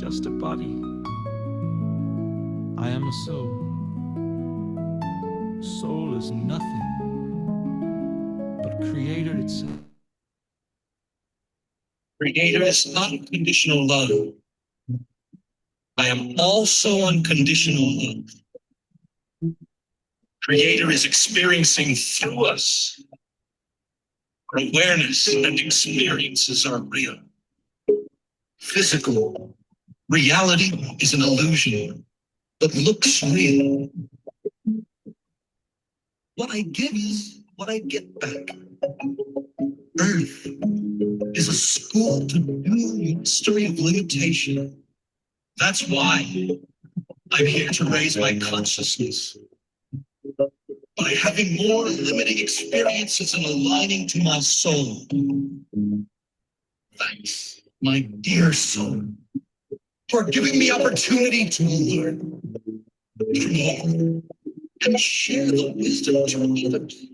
just a body. I am a soul. Soul is nothing but Creator itself. Creator is unconditional love. I am also unconditional love. Creator is experiencing through us. Our awareness and experiences are real. Physical reality is an illusion that looks real. What I give is what I get back. Earth is a school to new mastery of limitation. That's why I'm here to raise my consciousness by having more limiting experiences and aligning to my soul. Thanks, my dear soul, for giving me opportunity to learn, to and share the wisdom to others.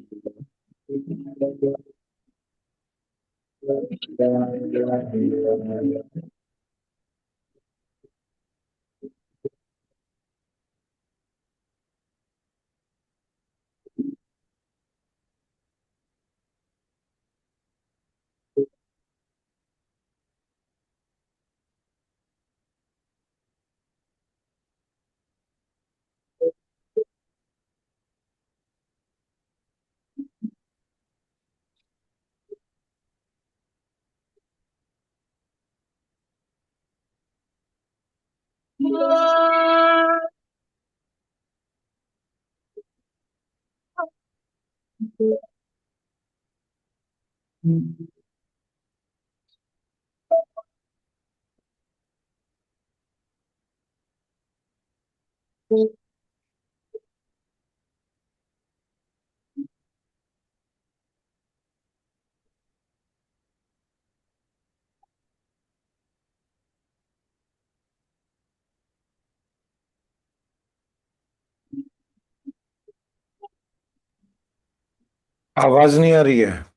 आवाज नहीं आ रही है।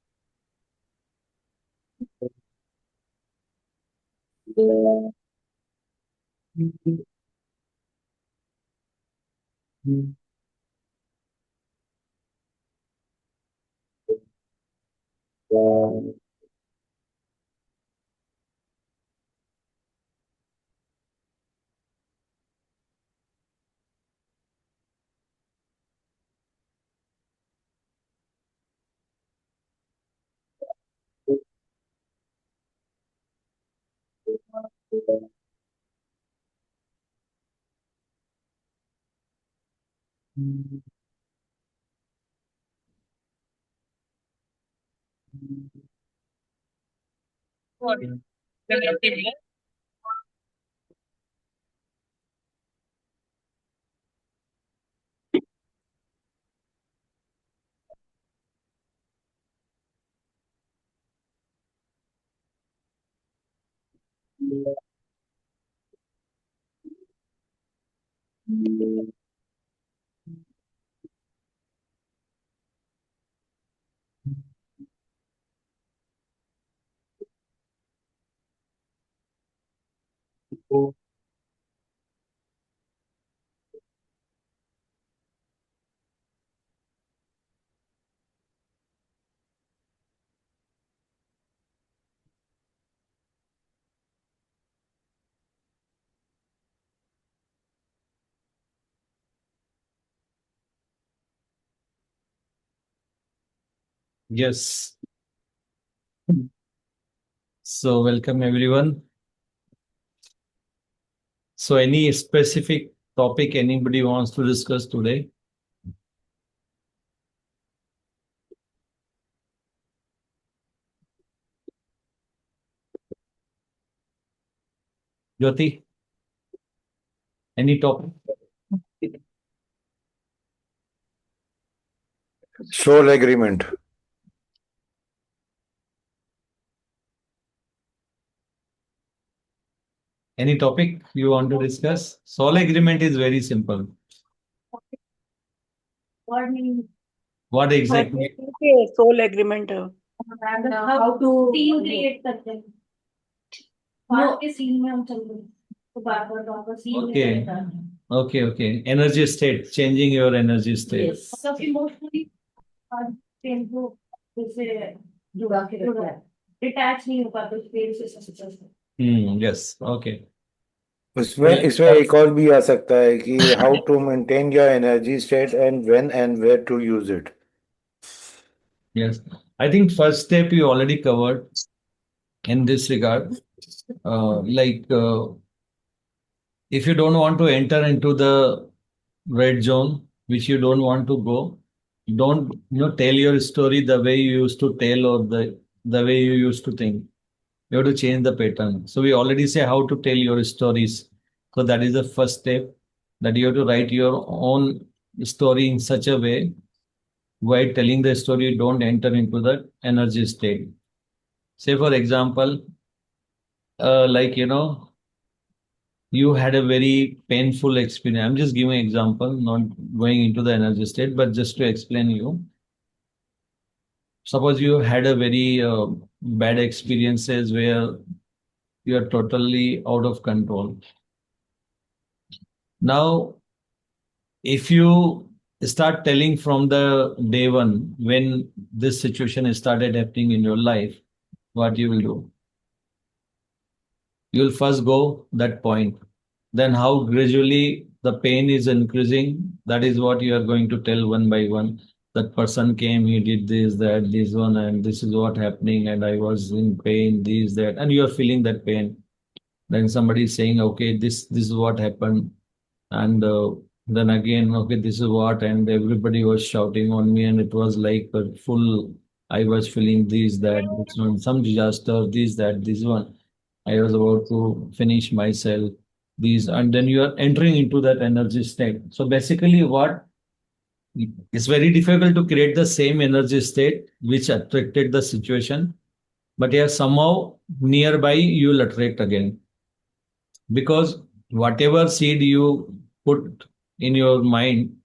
Yes. So welcome everyone. So any specific topic anybody wants to discuss today? Jyoti? Any topic? Soul agreement. Any topic you want to discuss? Soul agreement is very simple. What exactly? Soul agreement how to scene create करते हैं बाहर के scene में हम चल रहे हैं Okay. Okay. Energy state, changing your energy state. मतलब इमोशनली पेन को जैसे जुड़ा के रखा है, डिटैच नहीं हो पाते उस पेन से। Yes. Okay. उसमें इसमें एक और भी आ सकता है कि how to maintain your energy state and when and where to use it. Yes. I think first step you already covered in this regard. If you don't want to enter into the red zone, which you don't want to go, don't tell your story the way you used to tell or the way you used to think. You have to change the pattern. So we already say how to tell your stories. So that is the first step, that you have to write your own story in such a way while telling the story, you don't enter into the energy state. Say for example, you had a very painful experience. I'm just giving an example, not going into the energy state, but just to explain you. Suppose you had a very bad experiences where you are totally out of control. Now, if you start telling from the day one when this situation started happening in your life, what you will do? You will first go that point. Then how gradually the pain is increasing, that is what you are going to tell one by one. That person came, he did this, that, this one, and this is what happening, and I was in pain, this, that, and you are feeling that pain. Then somebody is saying, okay, this is what happened, and then again, okay, this is what, and everybody was shouting on me, and it was like a full. I was feeling this, that, this one, some disaster, this, that, this one. I was about to finish myself, these, and then you are entering into that energy state. So basically, what it's very difficult to create the same energy state which attracted the situation, but yeah, somehow nearby you will attract again, because whatever seed you put in your mind,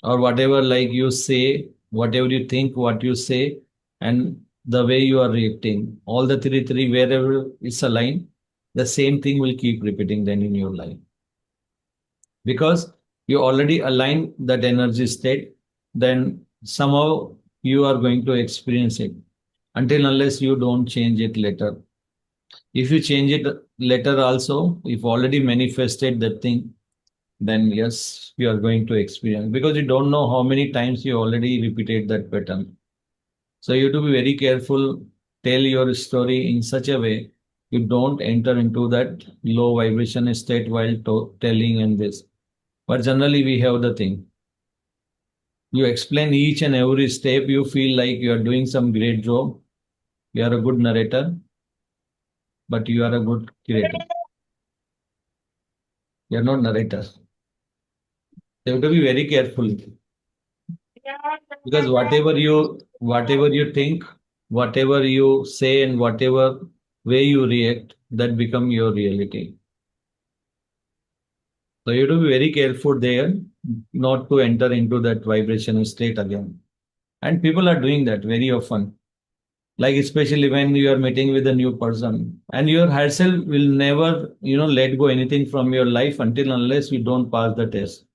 or whatever like you say, whatever you think, what you say, and the way you are reacting, all the three, wherever it's aligned, the same thing will keep repeating then in your life. Because you already align that energy state, then somehow you are going to experience it until unless you don't change it later. If you change it later also, if already manifested that thing, then yes, you are going to experience, because you don't know how many times you already repeated that pattern. So you have to be very careful, tell your story in such a way you don't enter into that low vibration state while telling and this. But generally we have the thing. You explain each and every step, you feel like you are doing some great job. You are a good narrator, but you are a good creator. You are not narrator. You have to be very careful, because whatever you think, whatever you say, and whatever way you react, that become your reality. So you have to be very careful there, not to enter into that vibration state again. And people are doing that very often. Like especially when you are meeting with a new person, and your higher self will never, let go anything from your life until unless you don't pass the test.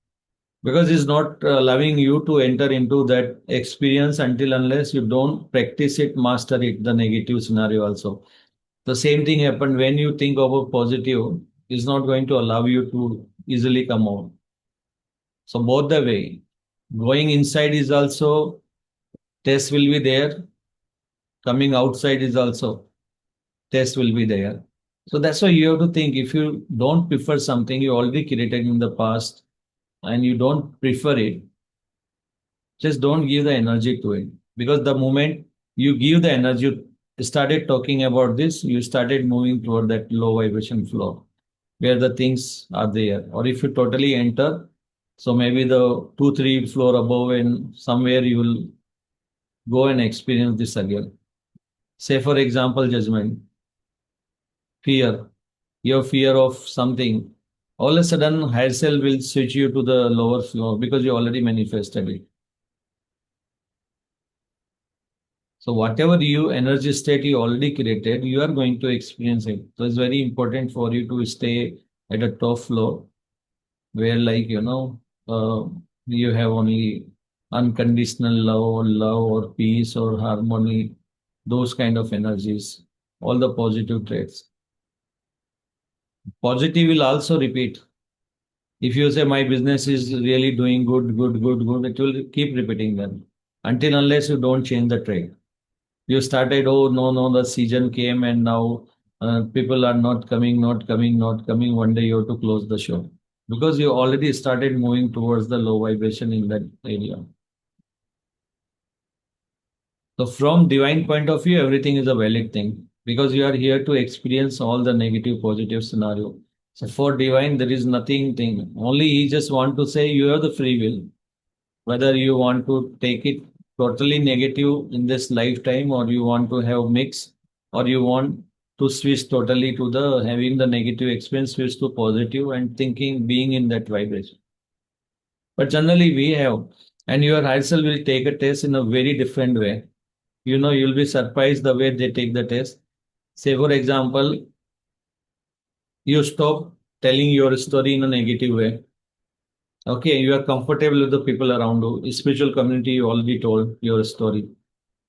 Because it's not allowing you to enter into that experience until unless you don't practice it, master it, the negative scenario also. The same thing happened when you think of a positive, is not going to allow you to easily come out. So both the way, going inside is also, test will be there. Coming outside is also, test will be there. So that's why you have to think, if you don't prefer something you already created in the past and you don't prefer it, just don't give the energy to it. Because the moment you give the energy, started talking about this, you started moving toward that low vibration floor where the things are there. Or if you totally enter, so maybe the 2, 3 floor above, and somewhere you will go and experience this again. Say, for example, judgment, fear, your fear of something. All of a sudden, higher self will switch you to the lower floor because you already manifested it. So whatever you energy state you already created, you are going to experience it. So it's very important for you to stay at a top floor where you have only unconditional love or peace or harmony, those kind of energies, all the positive traits. Positive will also repeat. If you say my business is really doing good, good, good, good, it will keep repeating then until unless you don't change the trait. You started, oh no, no, the season came and now people are not coming, not coming, not coming. One day you have to close the show because you already started moving towards the low vibration in that area. So from divine point of view, everything is a valid thing because you are here to experience all the negative, positive scenario. So for divine, there is nothing thing. Only he just want to say you have the free will. Whether you want to take it totally negative in this lifetime or you want to have mix or you want to switch totally to the having the negative experience switch to positive and thinking being in that vibration. But generally we have, and your higher self will take a test in a very different way. You'll be surprised the way they take the test. Say, for example, you stop telling your story in a negative way. Okay, you are comfortable with the people around you. Spiritual community, you already told your story.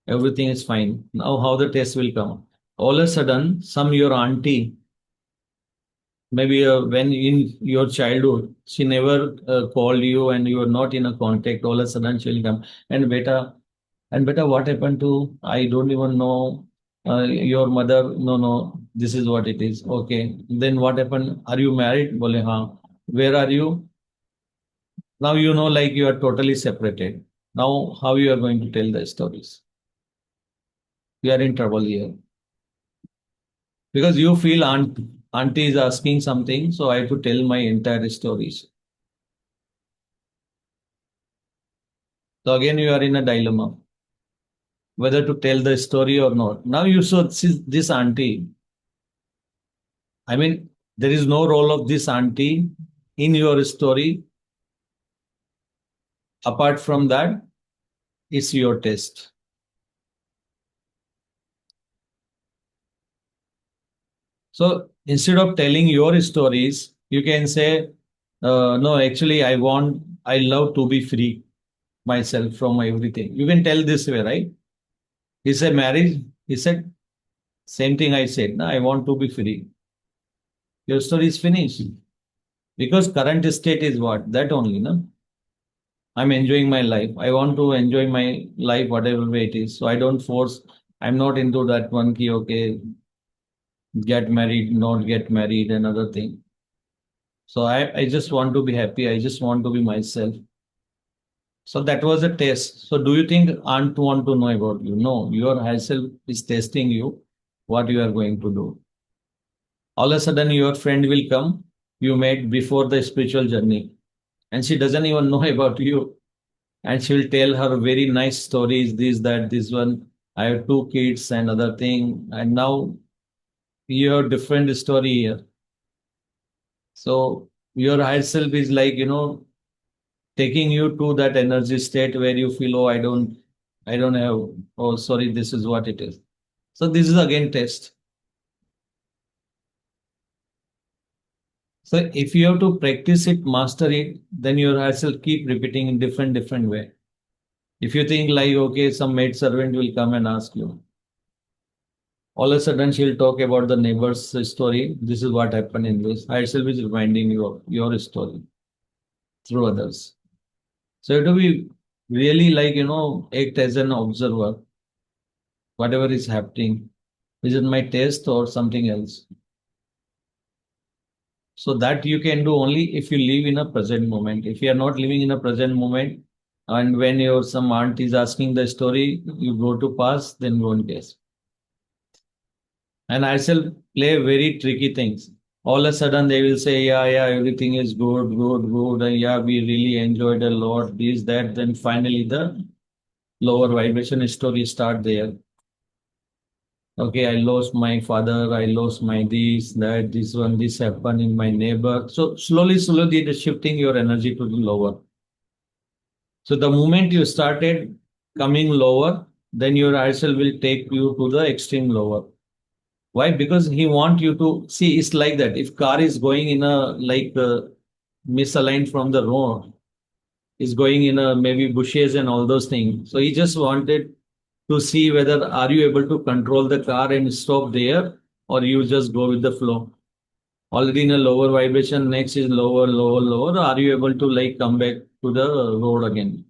Everything is fine. Now, how the test will come? All of a sudden, some your auntie, maybe when in your childhood, she never called you and you are not in a contact. All of a sudden, she'll come and beta, what happened to? I don't even know. Your mother, no, no, this is what it is. Okay. Then what happened? Are you married? Bole, haan. Where are you? Now like you are totally separated. Now, how you are going to tell the stories? You are in trouble here because you feel auntie is asking something, so I have to tell my entire stories. So again, you are in a dilemma whether to tell the story or not. Now you saw this auntie. I mean, there is no role of this auntie in your story. Apart from that, it's your test. So instead of telling your stories, you can say, no, actually, I love to be free myself from everything. You can tell this way, right? He said, marriage. He said, same thing I said. No, I want to be free. Your story is finished. Because current state is what? That only, no? I'm enjoying my life. I want to enjoy my life, whatever way it is. So I don't force. I'm not into that one key, okay, get married, not get married, another thing. So I just want to be happy. I just want to be myself. So that was a test. So do you think aunt want to know about you? No, your higher self is testing you what you are going to do. All of a sudden your friend will come you met before the spiritual journey and she doesn't even know about you and she will tell her very nice stories this that this one I have two kids and other thing and now you have different story here. So your higher self is like taking you to that energy state where you feel, oh, I don't have, oh, sorry, this is what it is. So this is again test. So if you have to practice it, master it, then your higher self keep repeating in different way. If you think like, okay, some maid servant will come and ask you, all of a sudden she'll talk about the neighbor's story. This is what happened in this. Higher self is reminding you of your story through others. So you have to be really like, act as an observer, whatever is happening. Is it my taste or something else? So that you can do only if you live in a present moment. If you are not living in a present moment, and when your some aunt is asking the story, you go to past, then go and guess. And I shall play very tricky things. All of a sudden they will say, yeah, yeah, everything is good, good, good. And yeah, we really enjoyed a lot, this, that. Then finally the lower vibration story start there. Okay, I lost my father, I lost my this, that, this one, this happened in my neighbor. So slowly it is shifting your energy to the lower. So the moment you started coming lower, then your ISL will take you to the extreme lower. Why? Because he want you to see. It's like that. If car is going in a like misaligned from the road, is going in a maybe bushes and all those things. So he just wanted to see whether are you able to control the car and stop there, or you just go with the flow. Already in a lower vibration, next is lower, lower, lower. Are you able to like come back to the road again?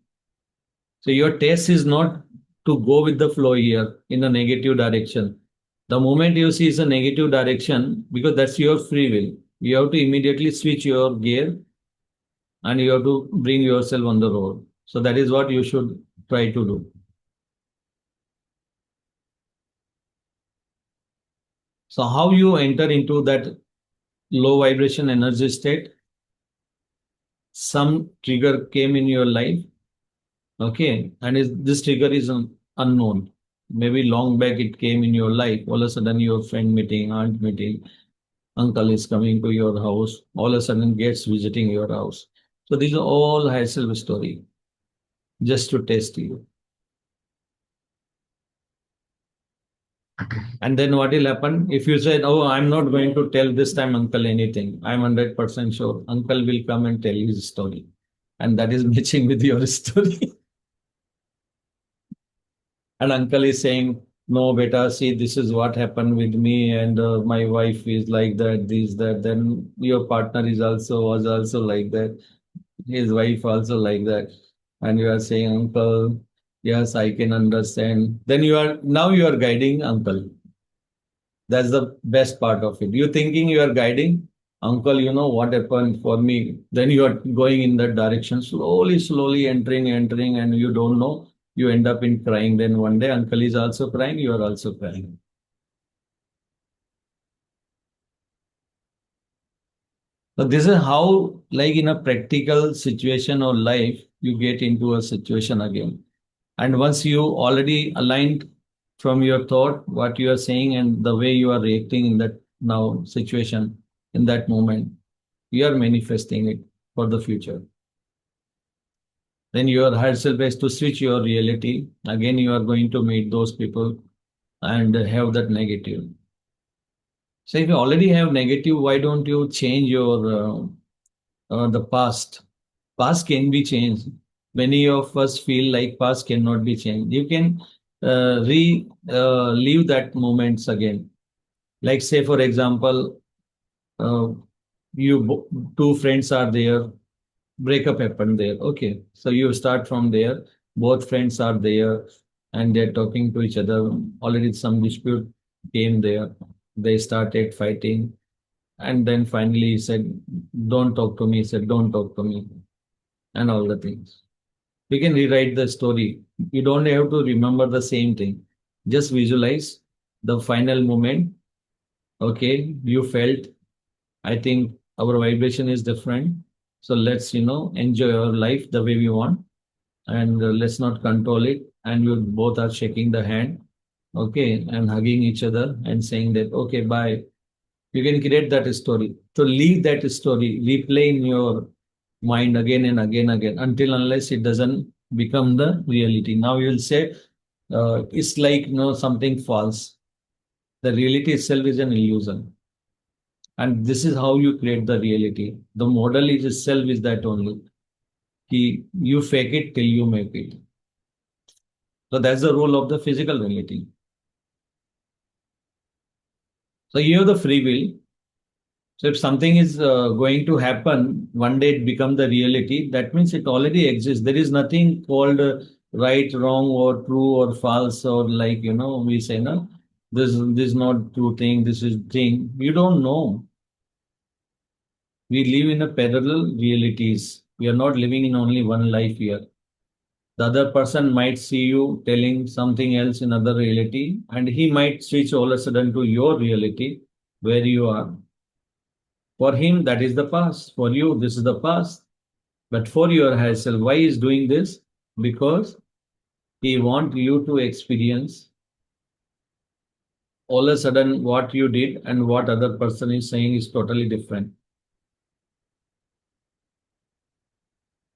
So your test is not to go with the flow here in a negative direction. The moment you see is a negative direction, because that's your free will, you have to immediately switch your gear and you have to bring yourself on the road. So that is what you should try to do. So how you enter into that low vibration energy state? Some trigger came in your life, okay, and this trigger is unknown. Maybe long back it came in your life. All of a sudden, your friend meeting, aunt meeting, uncle is coming to your house. All of a sudden, gets visiting your house. So these are all hassle story, just to test you. And then what will happen? If you say, "Oh, I'm not going to tell this time uncle anything. I'm 100% sure uncle will come and tell his story," and that is matching with your story. And uncle is saying, "No, beta, see, this is what happened with me, and my wife is like that, this, that." Then your partner is also was also like that, his wife also like that, and you are saying, "Uncle, yes, I can understand." Then you are guiding uncle. That's the best part of it. You thinking you are guiding uncle. You know what happened for me. Then you are going in that direction, slowly, slowly entering, and you don't know. You end up in crying. Then one day, uncle is also crying. You are also crying. So this is how, like in a practical situation or life, you get into a situation again. And once you already aligned from your thought, what you are saying, and the way you are reacting in that now situation, in that moment, you are manifesting it for the future. Then your higher self has to switch your reality. Again, you are going to meet those people and have that negative. So if you already have negative, why don't you change your the past? Past can be changed. Many of us feel like past cannot be changed. You can relive that moments again. Like say, for example, uh, two friends are there, breakup happened there. Okay, so you start from there. Both friends are there, and they're talking to each other. Already some dispute came there. They started fighting, and then finally he said, "Don't talk to me." He said, "Don't talk to me," and all the things. We can rewrite the story. You don't have to remember the same thing. Just visualize the final moment. Okay, you felt. I think our vibration is different. So let's, enjoy our life the way we want, and let's not control it. And you both are shaking the hand, okay, and hugging each other and saying that, okay, bye. You can create that story. So leave that story, replay in your mind again and again until unless it doesn't become the reality. Now you will say, it's like, something false. The reality itself is an illusion. And this is how you create the reality. The model is itself is that only. You fake it till you make it. So that's the role of the physical reality. So you have the free will. So if something is going to happen, one day it become the reality. That means it already exists. There is nothing called right, wrong, or true or false, or like we say no, this is not true thing. This is thing. You don't know. We live in a parallel realities. We are not living in only one life here. The other person might see you telling something else in other reality, and he might switch all of a sudden to your reality where you are. For him, that is the past. For you, this is the past. But for your higher self, why is doing this? Because he want you to experience all of a sudden what you did and what other person is saying is totally different.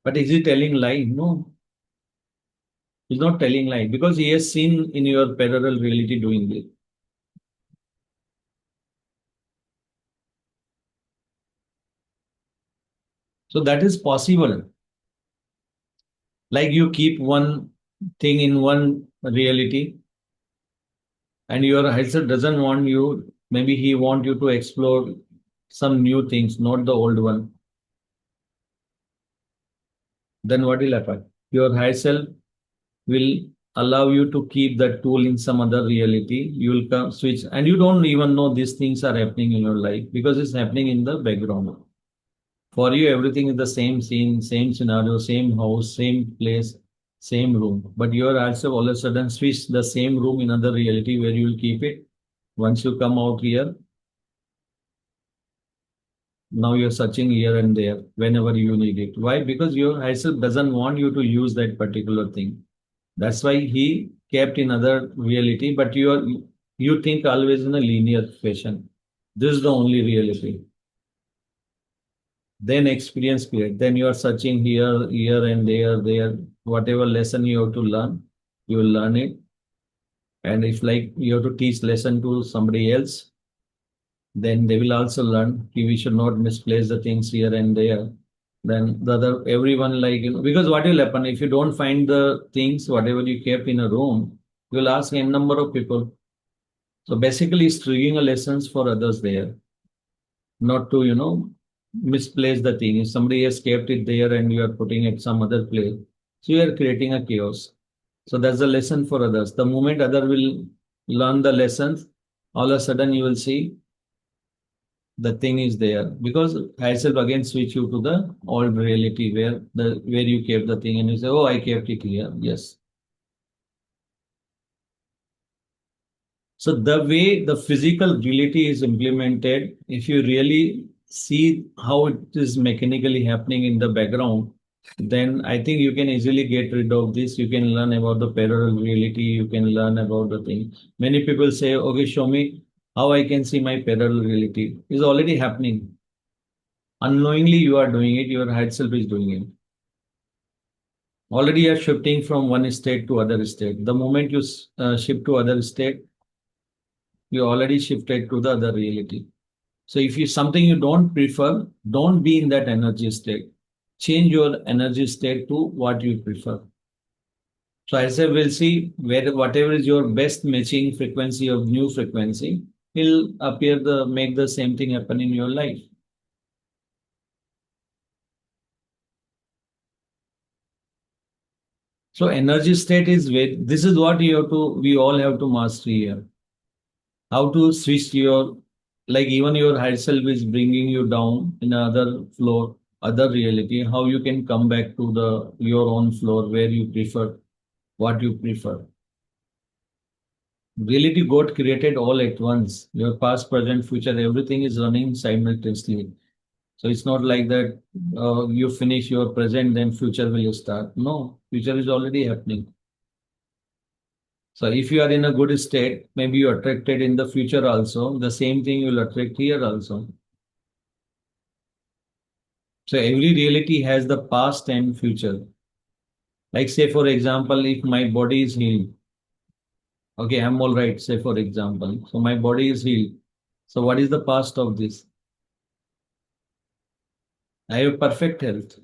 But is he telling lie? No, he's not telling lie, because he has seen in your parallel reality doing this. So that is possible. Like you keep one thing in one reality, and your higher self doesn't want you, maybe he want you to explore some new things, not the old one. Then what will happen? Your higher self will allow you to keep that tool in some other reality. You will come switch, and you don't even know these things are happening in your life because it's happening in the background. For you, everything is the same scene, same scenario, same house, same place, same room. But you're also all of a sudden switch the same room in another reality where you will keep it. Once you come out here, now you're searching here and there whenever you need it. Why? Because your high self doesn't want you to use that particular thing. That's why he kept in other reality, but you think always in a linear fashion. This is the only reality. Then experience period. Then you are searching here and there. Whatever lesson you have to learn, you will learn it. And if like you have to teach lesson to somebody else, then they will also learn. We should not misplace the things here and there. Then the other everyone like because what will happen if you don't find the things whatever you kept in a room, you will ask n number of people. So basically, it's triggering a lessons for others there, not to misplace the thing. If somebody has kept it there and you are putting it some other place, so you are creating a chaos. So that's a lesson for others. The moment other will learn the lessons, all of a sudden you will see the thing is there because I self again switch you to the old reality where you kept the thing and you say, oh, I kept it here. Yes. So the way the physical reality is implemented, if you really see how it is mechanically happening in the background, then I think you can easily get rid of this. You can learn about the parallel reality. You can learn about the thing. Many people say, okay, show me how I can see my parallel reality. It's already happening. Unknowingly, you are doing it. Your higher self is doing it. Already you are shifting from one state to other state. The moment you shift to other state, you already shifted to the other reality. So if you something you don't prefer, don't be in that energy state. Change your energy state to what you prefer. So as I will see where whatever is your best matching frequency of new frequency will appear the make the same thing happen in your life. So energy state is where this is what we all have to master here. How to switch your like even your higher self is bringing you down in another floor, other reality, how you can come back to the your own floor where you prefer what you prefer. Reality got created all at once. Your past, present, future, everything is running simultaneously. So it's not like that you finish your present, then future will start. No, future is already happening. So if you are in a good state, maybe you attracted in the future also. The same thing you will attract here also. So every reality has the past and future. Like say for example, if my body is healed, okay, I'm all right. Say for example, so my body is healed. So what is the past of this? I have perfect health.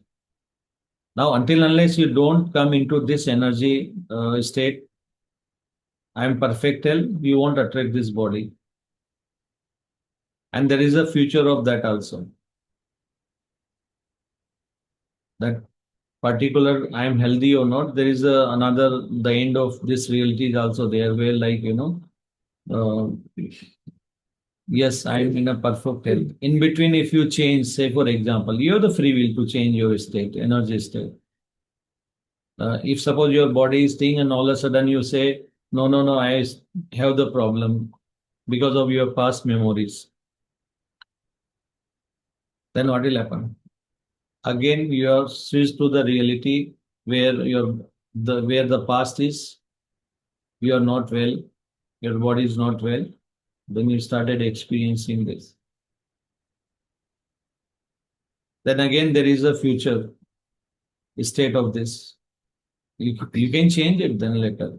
Now, until unless you don't come into this energy state, I am perfect health, you won't attract this body. And there is a future of that also. That particular I am healthy or not, there is another, the end of this reality is also there where like, uh, yes, I am in a perfect health. In between, if you change, say for example, you have the free will to change your state, energy state. If suppose your body is thing and all of a sudden you say, no, no, no, I have the problem because of your past memories, then what will happen? Again, you are switched to the reality where where the past is, you are not well, your body is not well, then you started experiencing this. Then again, there is a future state of this. You can change it then later.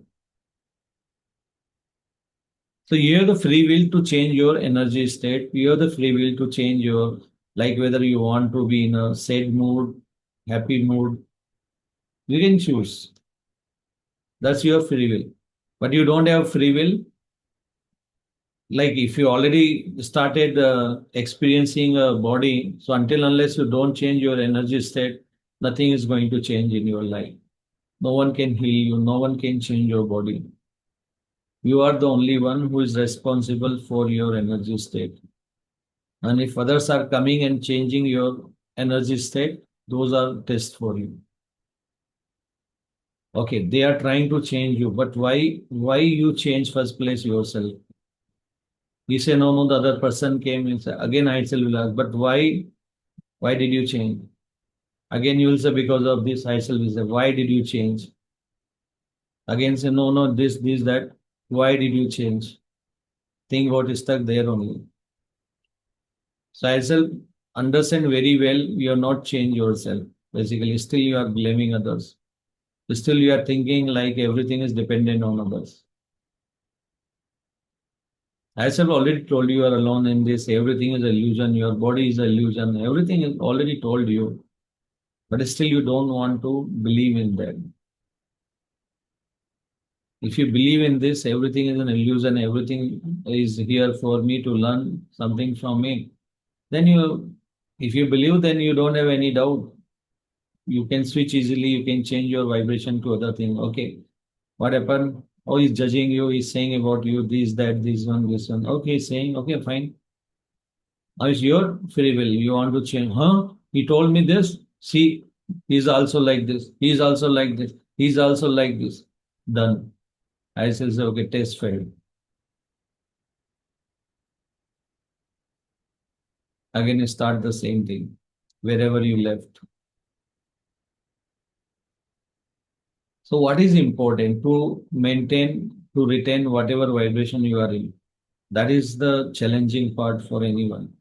So you have the free will to change your energy state. You have the free will to change your Like whether you want to be in a sad mood, happy mood, you can choose. That's your free will. But you don't have free will. Like if you already started experiencing a body, so until unless you don't change your energy state, nothing is going to change in your life. No one can heal you, no one can change your body. You are the only one who is responsible for your energy state. And if others are coming and changing your energy state, those are tests for you. Okay, they are trying to change you, but why you change first place yourself? You say no, no, the other person came and say, again I still will ask, but why did you change? Again you will say because of this, I still will say, why did you change? Again say no, no, this, that. Why did you change? Thing got stuck there only. So I shall understand very well you have not changed yourself. Basically, still you are blaming others. Still you are thinking like everything is dependent on others. As I've already told you, you are alone in this. Everything is illusion. Your body is illusion. Everything is already told you. But still you don't want to believe in that. If you believe in this, everything is an illusion. Everything is here for me to learn something from me. Then if you believe, then you don't have any doubt. You can switch easily. You can change your vibration to other thing. Okay, what happened? Oh, he's judging you. He's saying about you this, that, this one, this one. Okay, he's saying, okay, fine. Now it's your free will. You want to change. Huh? He told me this. See, he's also like this. He's also like this. He's also like this. Done. I say, okay, test failed. Again, you start the same thing wherever you left. So, what is important to maintain, to retain whatever vibration you are in? That is the challenging part for anyone.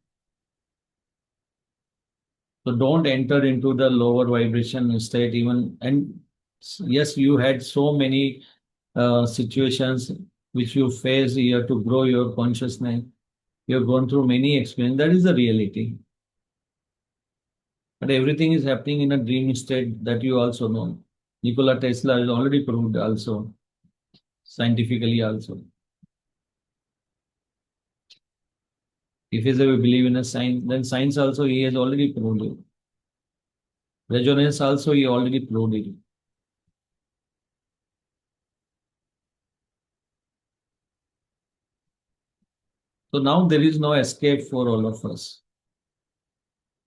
So don't enter into the lower vibration state even. And yes, you had so many situations which you face here to grow your consciousness. You have gone through many experiences. That is the reality. But everything is happening in a dream state that you also know. Nikola Tesla has already proved also, scientifically also. If he says we believe in a science, then science also he has already proved it. Resonance also he already proved it. So now there is no escape for all of us.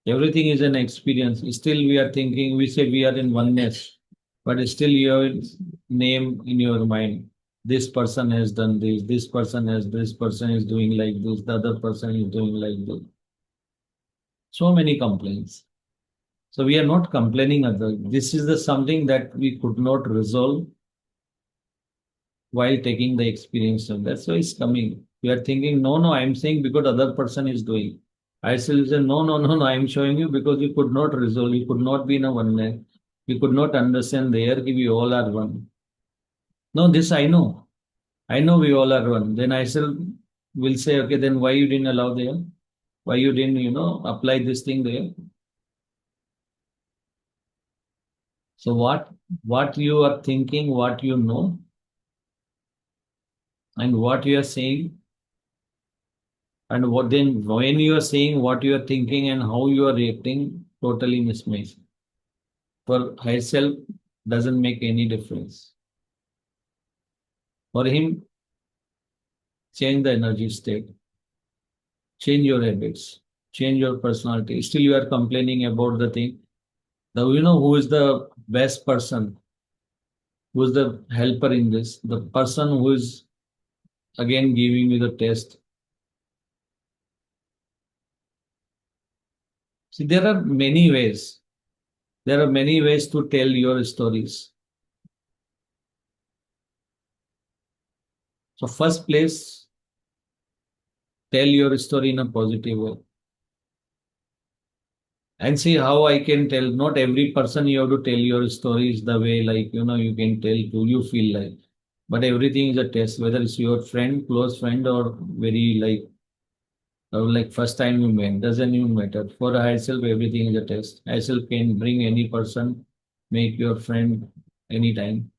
Everything is an experience. Still we are thinking, we say we are in oneness, but still your name in your mind. This person has done this person has, this person is doing like this, the other person is doing like this. So many complaints. So we are not complaining others. This is the something that we could not resolve while taking the experience. And that's why it's coming. We are thinking, no, no, I'm saying because other person is doing. I still say, no, no, no, no, I'm showing you because you could not resolve, you could not be in a oneness. You could not understand there that we all are one. No, this I know. I know we all are one. Then I still will say, okay, then why you didn't allow there? Why you didn't, apply this thing there? So what you are thinking, what you know, and what you are saying, and what then when you are saying what you are thinking and how you are reacting, totally mismatched. For herself doesn't make any difference. For him, change the energy state, change your habits, change your personality. Still, you are complaining about the thing. Now, who is the best person? Who is the helper in this? The person who is again giving you the test. See, there are many ways. There are many ways to tell your stories. So, first place, tell your story in a positive way. And see how I can tell. Not every person you have to tell your stories the way like you can tell to you feel like. But everything is a test, whether it's your friend, close friend, or very like Or like first time you met, doesn't even matter. For a higher self, everything is a test. Higher self can bring any person, make your friend anytime.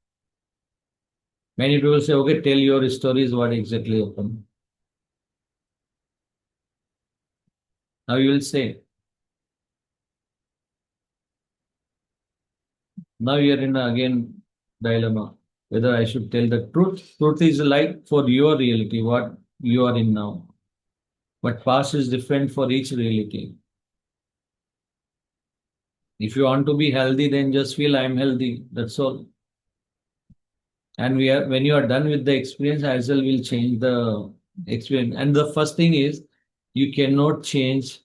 Many people say, okay, tell your stories, what exactly happened. Now you will say, now you are in again dilemma whether I should tell the truth. Truth is like for your reality, what you are in now. But past is different for each reality. If you want to be healthy, then just feel I'm healthy. That's all. And we are when you are done with the experience, as well will change the experience. And the first thing is you cannot change.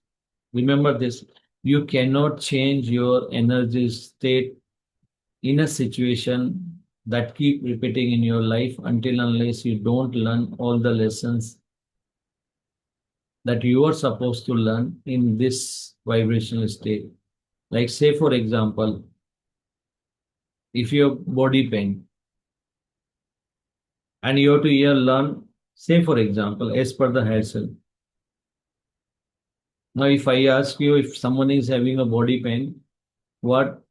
Remember this, you cannot change your energy state in a situation that keep repeating in your life until unless you don't learn all the lessons that you are supposed to learn in this vibrational state. Like say for example, if you have body pain and you have to here learn, say for example, as per the hair cell. Now if I ask you if someone is having a body pain, what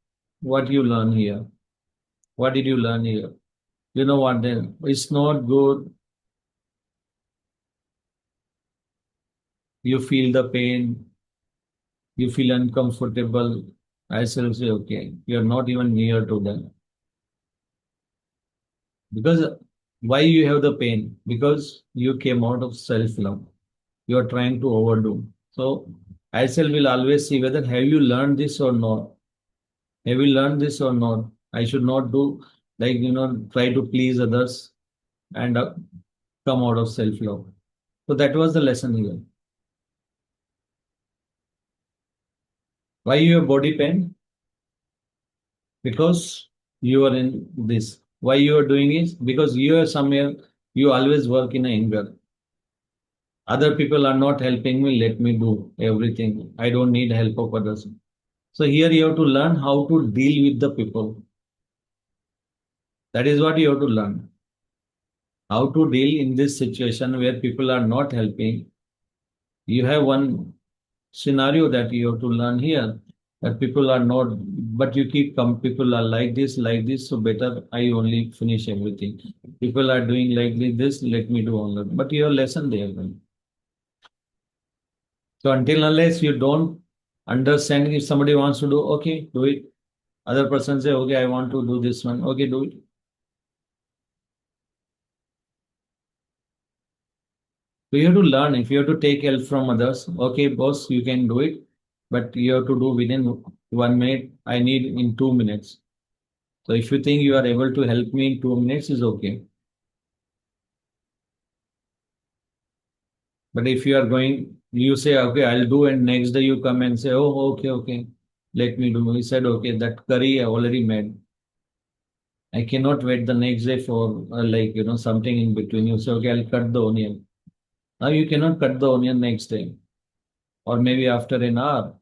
what you learn here? What did you learn here? You know what then? It's not good. You feel the pain, you feel uncomfortable. I shall say, okay, you're not even near to them. Because why you have the pain? Because you came out of self-love. You are trying to overdo. So I shall will always see whether have you learned this or not. Have you learned this or not? I should not do like try to please others and come out of self-love. So that was the lesson here. Why you have body pain? Because you are in this. Why you are doing it? Because you are somewhere, you always work in anger. Other people are not helping me, let me do everything. I don't need help of others. So here you have to learn how to deal with the people. That is what you have to learn. How to deal in this situation where people are not helping. You have one scenario that you have to learn here, that people are not, but you keep come, people are like this, so better I only finish everything. People are doing like this, let me do all that. But your lesson there. So until unless you don't understand, if somebody wants to do, okay, do it. Other person say, okay, I want to do this one, okay, do it. So you have to learn. If you have to take help from others, okay, boss, you can do it, but you have to do within 1 minute. I need in 2 minutes. So if you think you are able to help me in 2 minutes, is okay. But if you are going, you say, okay, I'll do, and next day you come and say, oh, okay, okay, let me do. He said, okay, that curry I already made. I cannot wait the next day for something in between. You say, okay, I'll cut the onion. Now you cannot cut the onion next day or maybe after an hour.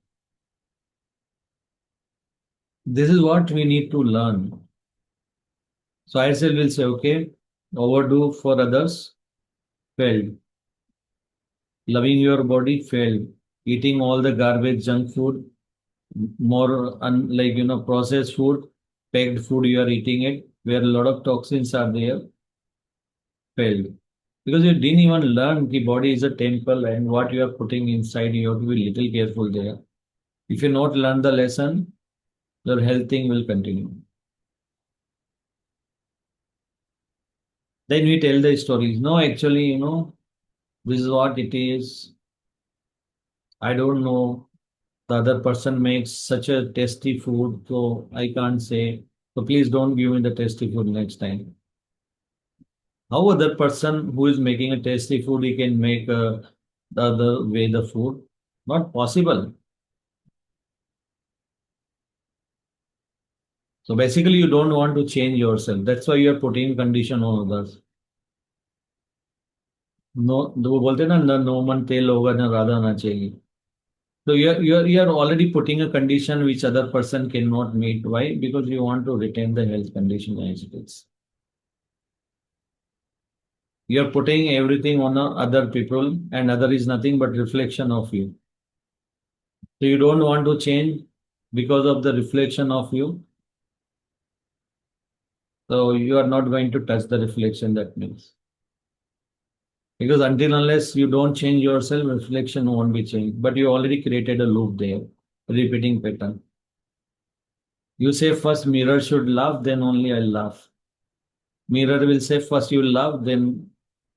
This is what we need to learn. So I will say, okay, overdo for others, failed. Loving your body, failed. Eating all the garbage, junk food, more processed food, packed food, you are eating it, where a lot of toxins are there, failed. Because you didn't even learn the body is a temple and what you are putting inside, you have to be little careful there. If you not learn the lesson, your health thing will continue. Then we tell the stories. No, actually, this is what it is. I don't know. The other person makes such a tasty food, so I can't say. So please don't give me the tasty food next time. How other person who is making a tasty food, he can make the other way the food? Not possible. So basically, you don't want to change yourself. That's why you are putting condition on others. No, वो बोलते हैं ना no man तेल होगा ना राधा ना चाहिए. So you are already putting a condition which other person cannot meet. Why? Because you want to retain the health condition as it is. You're putting everything on other people, and other is nothing but reflection of you. So you don't want to change because of the reflection of you. So you are not going to touch the reflection, that means. Because until unless you don't change yourself, reflection won't be changed. But you already created a loop there, repeating pattern. You say first mirror should laugh, then only I'll laugh. Mirror will say first you laugh, then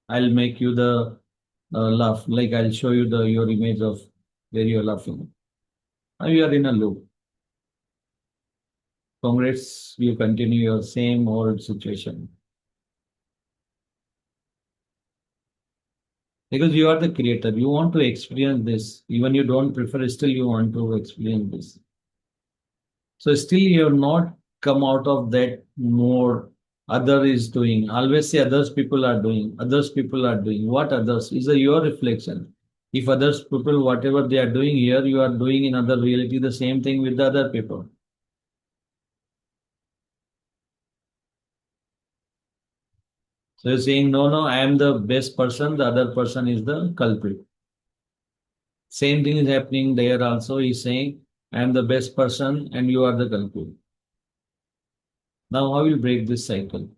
I'll make you the laugh. Like I'll show you the your image of where you're laughing. Now you are in a loop. Congrats, you continue your same old situation. Because you are the creator. You want to experience this. Even you don't prefer, still you want to experience this. So still you have not come out of that mode. Other is doing. Always say others people are doing. Others people are doing. What others? Is a your reflection. If others people, whatever they are doing here, you are doing in other reality the same thing with the other people. So you're saying, no, no, I am the best person, the other person is the culprit. Same thing is happening there also. He's saying, I am the best person and you are the culprit. Now, how will you break this cycle?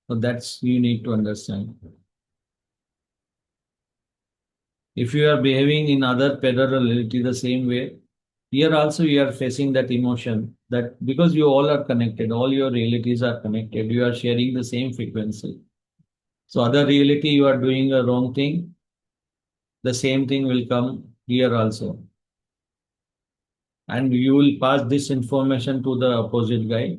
So that's you need to understand. If you are behaving in other parallel reality the same way, here also you are facing that emotion that because you all are connected, all your realities are connected, you are sharing the same frequency. So other reality you are doing a wrong thing, the same thing will come here also. And you will pass this information to the opposite guy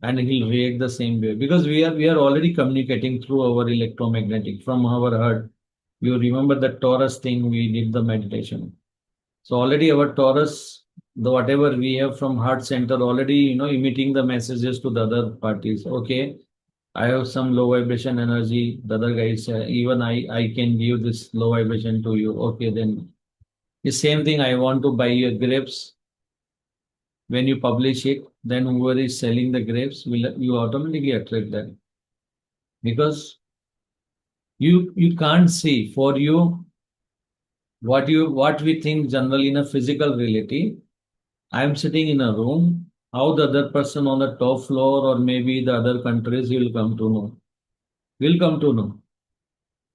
and he'll react the same way because we are already communicating through our electromagnetic from our heart. You remember the Taurus thing we did the meditation. So already our Taurus, the whatever we have from heart center already, emitting the messages to the other parties. Okay, I have some low vibration energy. The other guys, even I can give this low vibration to you. Okay, then the same thing. I want to buy your grapes. When you publish it, then whoever is selling the grapes will you automatically attract them because you can't see for you what we think generally in a physical reality. I am sitting in a room. How the other person on the top floor or maybe the other countries will come to know. Will come to know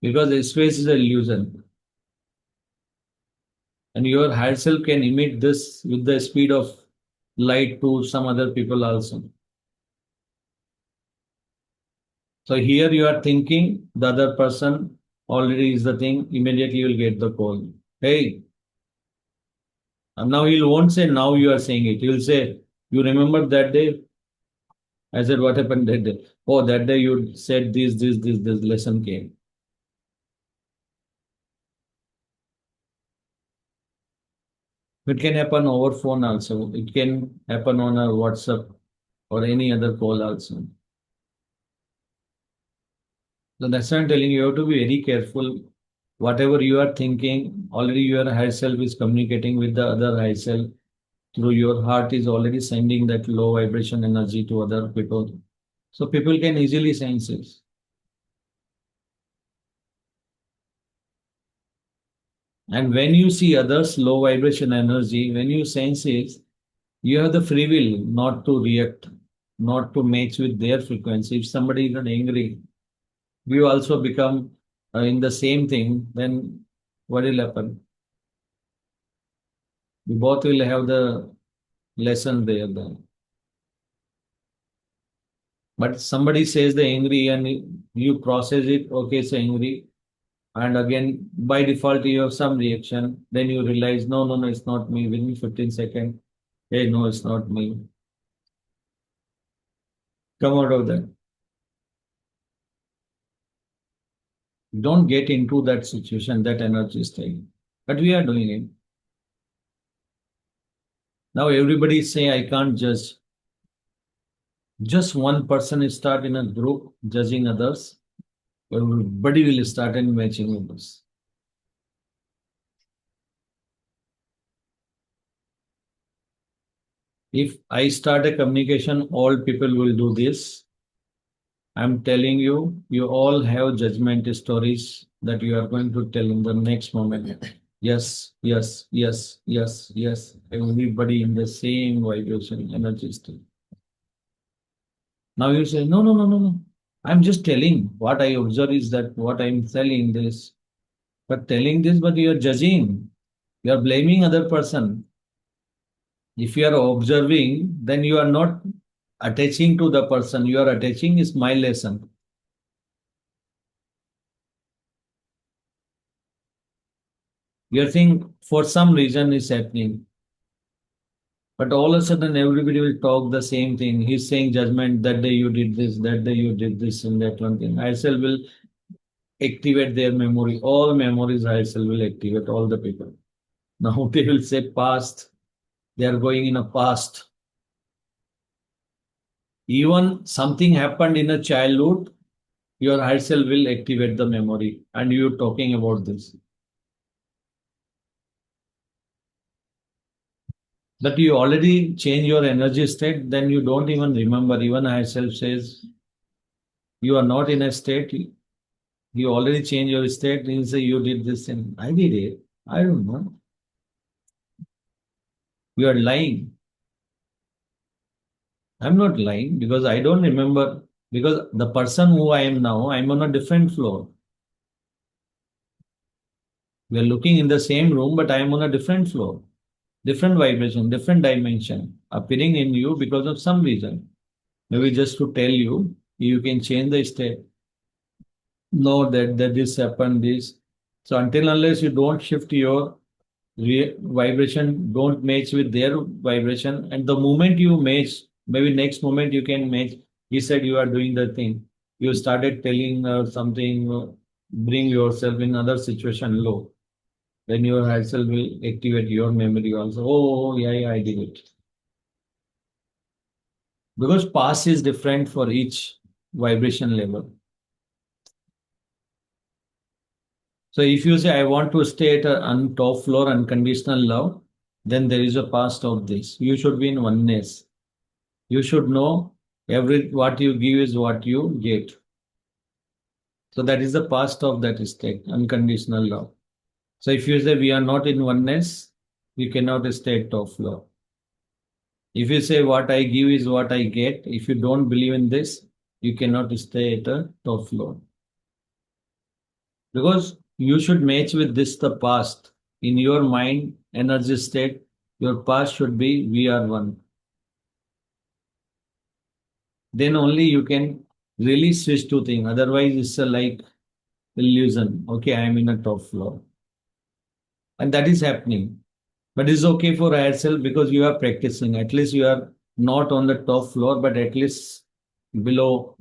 because the space is an illusion, and your higher self can emit this with the speed of light to some other people also. So here you are thinking the other person already is the thing, immediately you will get the call. Hey, and now he won't say now you are saying it. He will say, you remember that day? I said, what happened that day? Oh, that day you said this lesson came. It can happen over phone also. It can happen on a WhatsApp or any other call also. So that's why I'm telling you, you have to be very careful. Whatever you are thinking, already your higher self is communicating with the other higher self through your heart is already sending that low vibration energy to other people. So people can easily sense it. And when you see others low vibration energy, when you sense it, you have the free will not to react, not to match with their frequency. If somebody is not angry, we also become in the same thing, then what will happen? We both will have the lesson there then. But somebody says the angry and you process it, okay, it's angry. And again, by default, you have some reaction. Then you realize, no, no, no, it's not me. Within 15 seconds, hey, no, it's not me. Come out of that. Don't get into that situation, that energy state. But we are doing it. Now everybody is saying, I can't judge. Just one person is start in a group judging others. Everybody will start and matching others. If I start a communication, all people will do this. I'm telling you, you all have judgment stories that you are going to tell in the next moment. Yes, yes, yes, yes, yes. Everybody in the same vibration, energy state. Now you say, no, no, no, no, no. I'm just telling. What I observe is that what I'm telling this. But telling this, but you are judging. You are blaming other person. If you are observing, then you are not attaching to the person. You are attaching is my lesson. You think for some reason is happening. But all of a sudden, everybody will talk the same thing. He's saying judgment, that day you did this, that day you did this, and that one thing. ISL will activate their memory. All memories ISL will activate, all the people. Now they will say past. They are going in a past. Even something happened in a childhood, your ISL will activate the memory. And you're talking about this. That you already change your energy state, then you don't even remember. Even ISL says you are not in a state. You already changed your state. You say you did this and I did it. I don't know. You are lying. I'm not lying because I don't remember. Because the person who I am now, I'm on a different floor. We are looking in the same room, but I am on a different floor, different vibration, different dimension appearing in you because of some reason. Maybe just to tell you, you can change the state. Know that this happened, this. So until unless you don't shift your vibration, don't match with their vibration, and the moment you match, maybe next moment you can match. He said you are doing the thing. You started telling something, bring yourself in other situation low. Then your head self will activate your memory also. Oh, yeah, yeah, I did it. Because past is different for each vibration level. So if you say, I want to stay at a top floor, unconditional love, then there is a past of this. You should be in oneness. You should know every what you give is what you get. So that is the past of that state, unconditional love. So if you say we are not in oneness, you cannot stay at top floor. If you say what I give is what I get, if you don't believe in this, you cannot stay at a top floor. Because you should match with this the past. In your mind, energy state, your past should be we are one. Then only you can really switch to thing. Otherwise, it's a like illusion. Okay, I am in a top floor. And that is happening. But it's okay for yourself because you are practicing. At least you are not on the top floor, but at least below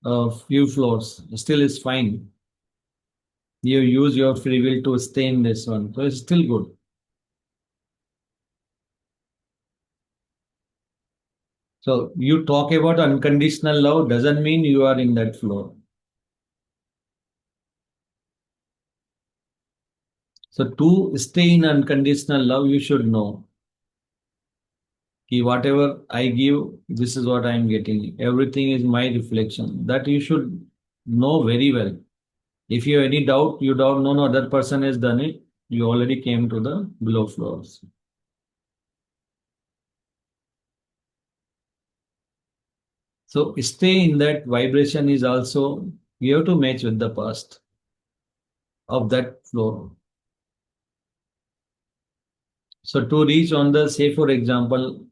a few floors. Still is fine. You use your free will to stay in this one. So it's still good. So you talk about unconditional love doesn't mean you are in that floor. So to stay in unconditional love, you should know कि whatever I give, this is what I am getting. Everything is my reflection. That you should know very well. If you have any doubt, you doubt, no, no, other person has done it. You already came to the below floors. So stay in that vibration is also, you have to match with the past of that floor. So to reach on the, say for example,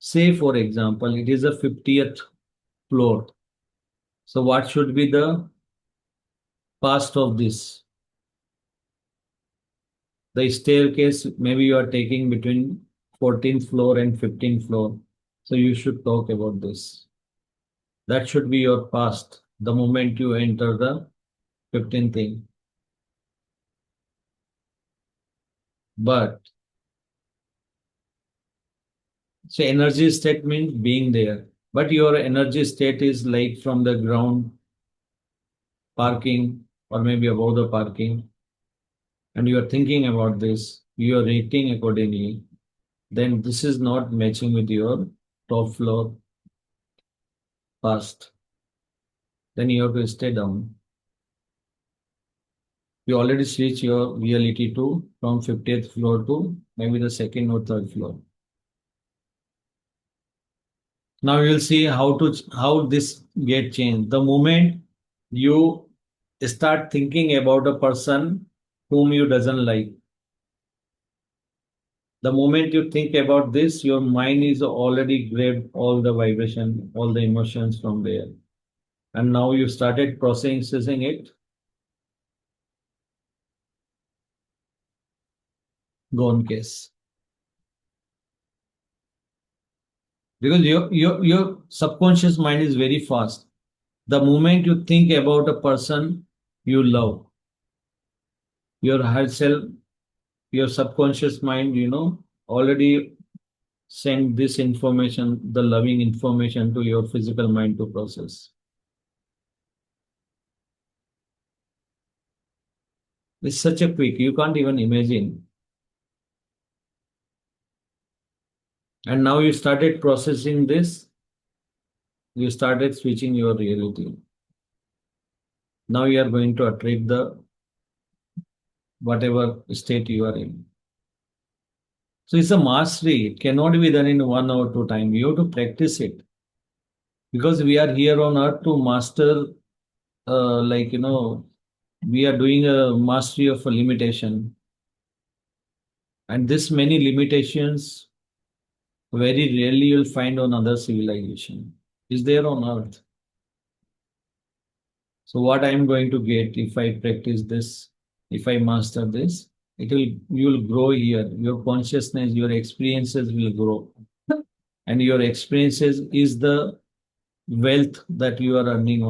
it is a 50th floor. So what should be the past of this? The staircase, maybe you are taking between 14th floor and 15th floor. So you should talk about this. That should be your past the moment you enter the 15th thing. But so energy state means being there. But your energy state is like from the ground, parking, or maybe above the parking, and you are thinking about this, you are rating accordingly, then this is not matching with your top floor past. then you have to stay down. You already switch your reality to from 50th floor to maybe the second or third floor. Now you'll see how this get changed. The moment you start thinking about a person whom you doesn't like, the moment you think about this, your mind is already grabbed all the vibration, all the emotions from there. And now you started processing it. Gone case. Because your subconscious mind is very fast. The moment you think about a person you love, your higher self, your subconscious mind, already send this information, the loving information to your physical mind to process. It's such a quick, you can't even imagine. And now you started processing this, you started switching your reality. Now you are going to attract the whatever state you are in. So it's a mastery. It cannot be done in 1 or 2 times. You have to practice it. Because we are here on earth to master, we are doing a mastery of a limitation. And this many limitations, very rarely you'll find on other civilization. Is there on earth. So what I'm going to get if I practice this, if I master this, you'll grow here. Your consciousness, your experiences will grow. And your experiences is the wealth that you are earning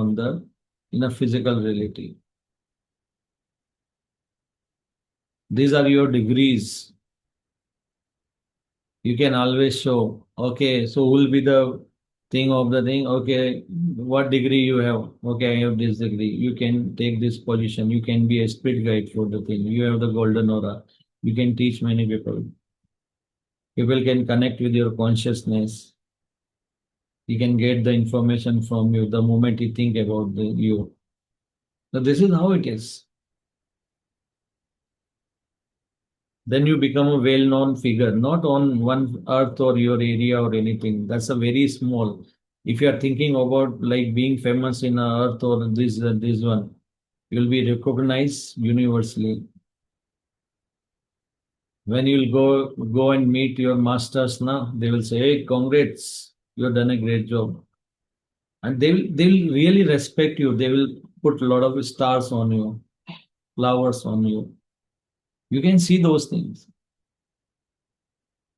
in a physical reality. These are your degrees. You can always show, okay, so who will be the thing of the thing? Okay, what degree you have? Okay, I have this degree. You can take this position. You can be a spirit guide for the thing. You have the golden aura. You can teach many people. People can connect with your consciousness. You can get the information from you the moment you think about you. So this is how it is. Then you become a well-known figure, not on one earth or your area or anything. That's a very small. If you are thinking about like being famous in a earth or this one, you'll be recognized universally. When you'll go and meet your masters now, they will say, "Hey, congrats, you have done a great job," and they will really respect you. They will put a lot of stars on you, flowers on you. You can see those things.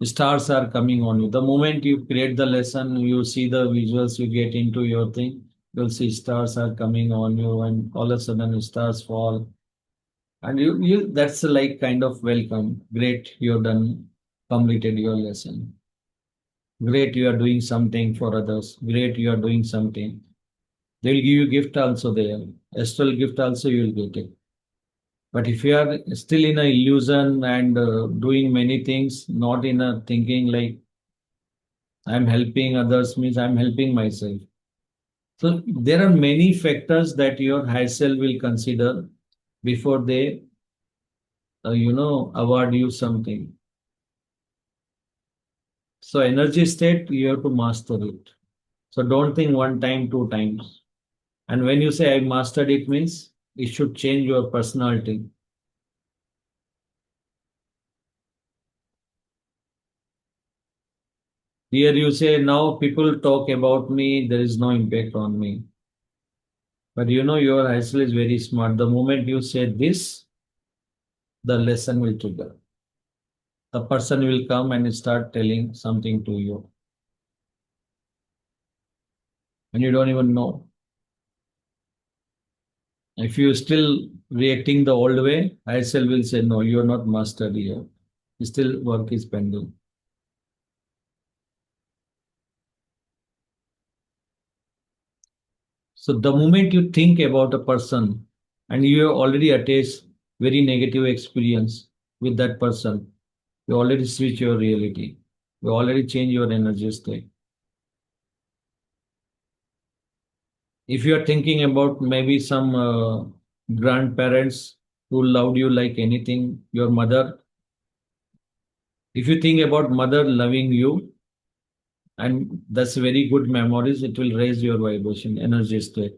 Stars are coming on you. The moment you create the lesson, you see the visuals, you get into your thing, you'll see stars are coming on you, and all of a sudden stars fall. And you that's like kind of welcome. Great, you're done, completed your lesson. Great, you are doing something for others. Great, you are doing something. They'll give you gift also there. Astral gift also you'll get it. But if you are still in a illusion and doing many things, not in a thinking like I'm helping others means I'm helping myself. So there are many factors that your higher self will consider before they, award you something. So energy state, you have to master it. So don't think 1 time, 2 times. And when you say I mastered it means it should change your personality. Here you say now people talk about me, there is no impact on me. But your higher self is very smart. The moment you say this, the lesson will trigger. The person will come and start telling something to you. And you don't even know. If you're still reacting the old way, I self will say, no, you're not mastered here. Still work is pending. So the moment you think about a person and you have already attached very negative experience with that person, you already switch your reality. You already change your energy state. If you are thinking about maybe some grandparents who loved you like anything, your mother, if you think about mother loving you, and that's very good memories, it will raise your vibration, energy state.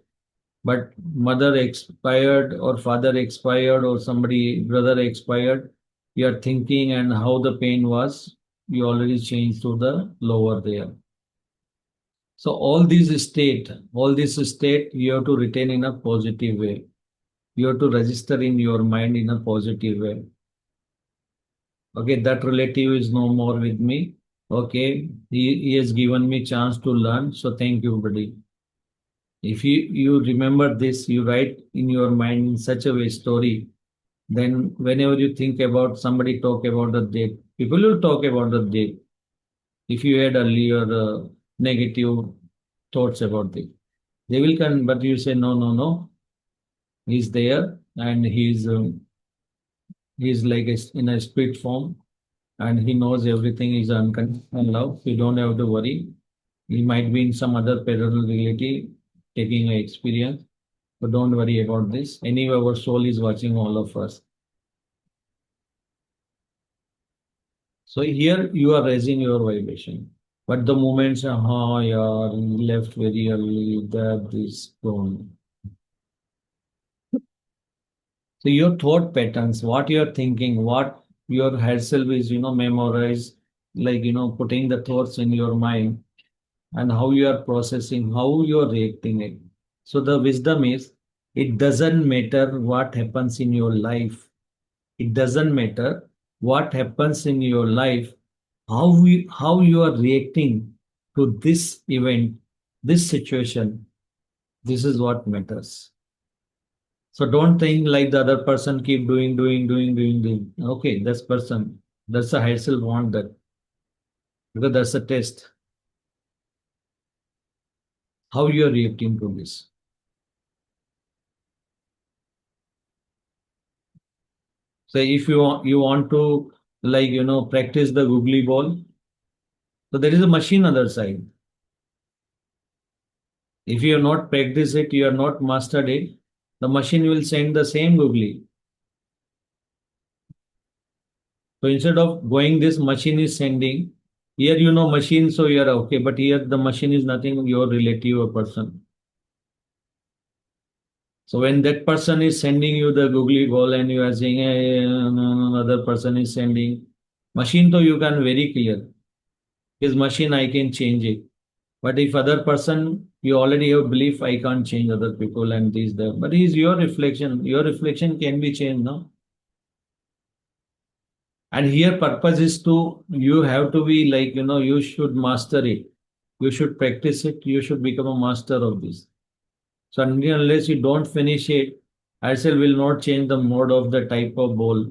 But mother expired or father expired or somebody, brother expired, you are thinking and how the pain was, you already changed to the lower there. So all this state, you have to retain in a positive way. You have to register in your mind in a positive way. Okay, that relative is no more with me. Okay, he has given me chance to learn. So thank you, buddy. If you remember this, you write in your mind in such a way story, then whenever you think about somebody talk about the date, people will talk about the date. If you had earlier negative thoughts about it, they will come, but you say no, no, no. He's there and he's like in a spirit form and he knows everything is unconditional love. You don't have to worry. He might be in some other parallel reality taking an experience, but don't worry about this. Anyway, our soul is watching all of us. So here you are raising your vibration. But the moments, yeah, left very early, that is gone. So your thought patterns, what you're thinking, what your head self is, memorize, like, putting the thoughts in your mind and how you are processing, how you are reacting it. So the wisdom is, it doesn't matter what happens in your life. It doesn't matter what happens in your life, how you are reacting to this event, this situation. This is what matters. So don't think like the other person keep doing. Okay, that's person. That's a high self want that because that's a test. How you are reacting to this. So if you want to like practice the googly ball, so there is a machine other side. If you have not practiced it, you have not mastered it, the machine will send the same googly. So instead of going, this machine is sending. Here machine, so you are okay. But here the machine is nothing, your relative or person. So when that person is sending you the googly ball and you are saying, hey, no, other person is sending. Machine, so you can very clear. His machine, I can change it. But if other person, you already have belief, I can't change other people and this, that. But is your reflection. Your reflection can be changed, no? And here purpose is to, you have to be like, you should master it. You should practice it. You should become a master of this. So unless you don't finish it, ISL will not change the mode of the type of ball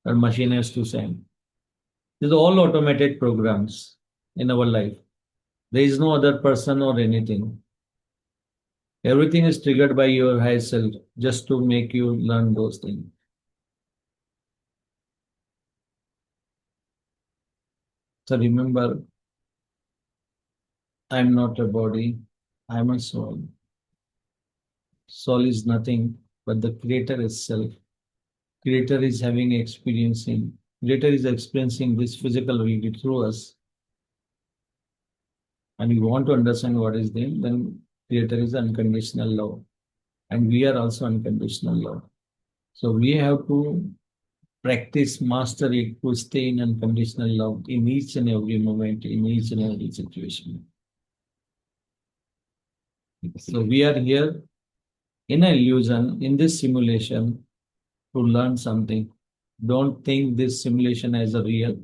that machine has to send. These are all automated programs in our life. There is no other person or anything. Everything is triggered by your higher self just to make you learn those things. So remember, I'm not a body, I'm a soul. Soul is nothing but the creator itself. Creator is having experiencing. Creator is experiencing this physical reality through us. And you want to understand what is there, then Creator is unconditional love. And we are also unconditional love. So we have to practice, master it to stay in unconditional love in each and every moment, in each and every situation. So we are here in an illusion, in this simulation, to learn something. Don't think this simulation as a real.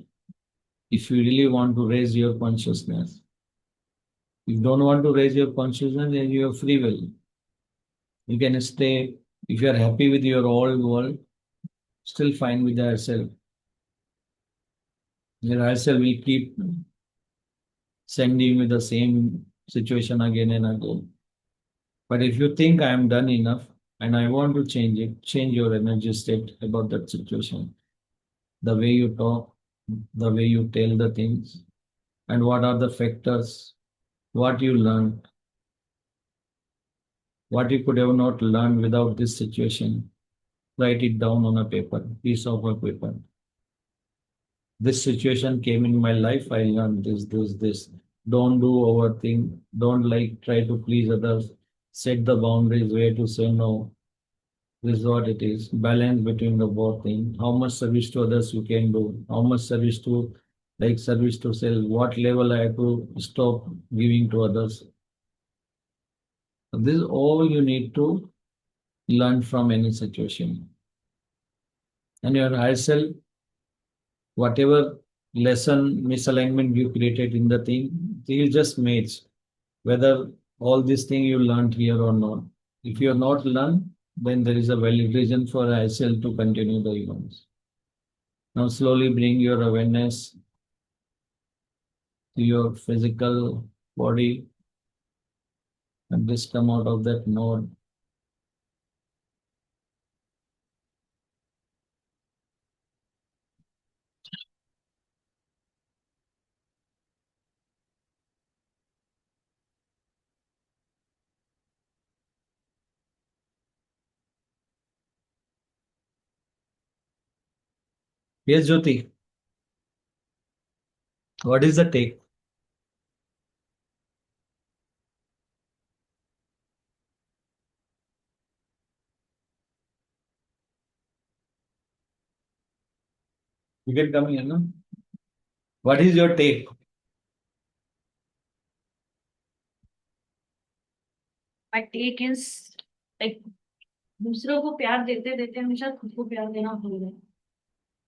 If you really want to raise your consciousness, if you don't want to raise your consciousness, then you have free will. You can stay, if you are happy with your old world, still fine with yourself. Your higher self will keep sending you the same situation again and again. But if you think I am done enough and I want to change it, change your energy state about that situation. The way you talk, the way you tell the things, and what are the factors, what you learn. what you could have not learned without this situation. Write it down on a paper, piece of a paper. This situation came in my life. I learned this. Don't do overthink. Don't like try to please others. Set the boundaries where to say no. This is what it is. Balance between the both things. How much service to others you can do. How much service to service to self. What level I have to stop giving to others. So this is all you need to learn from any situation. And your higher self, whatever lesson misalignment you created in the thing, you just match whether all this thing you learned here or not. If you are not learned, then there is a valid reason for higher self to continue the events. Now slowly bring your awareness to your physical body and just come out of that mode. Yes, Jyoti, what is the take? You can come here, no? What is your take? My take is like दूसरों को प्यार देते देते हमेशा खुद को प्यार देना भूल गए।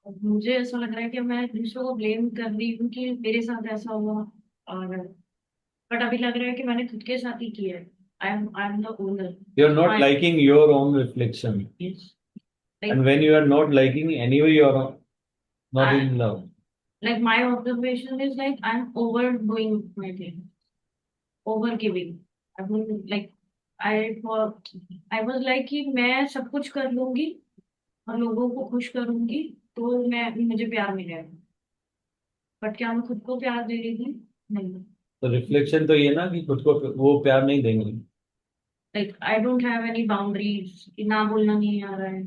और मुझे ऐसा लग रहा है कि मैं दूसरों को ब्लेम कर रही हूँ कि मेरे साथ ऐसा हुआ। और बट अभी लग रहा है कि मैंने खुद के साथ ही किया है। I am the owner. You're not liking your own reflection. Yes. And when you are not liking, anyway, you are not in love. Like my observation is like I'm overdoing my thing, over giving. I mean, like I was like कि मैं सब कुछ कर लूंगी और लोगों को खुश करूंगी तो मैं मुझे प्यार मिलेगा। बट क्या मैं खुद को प्यार दे रही थी? नहीं। तो रिफ्लेक्शन तो ये ना कि खुद को वो प्यार नहीं देंगे। Like I don't have any boundaries कि ना बोलना नहीं आ रहा है।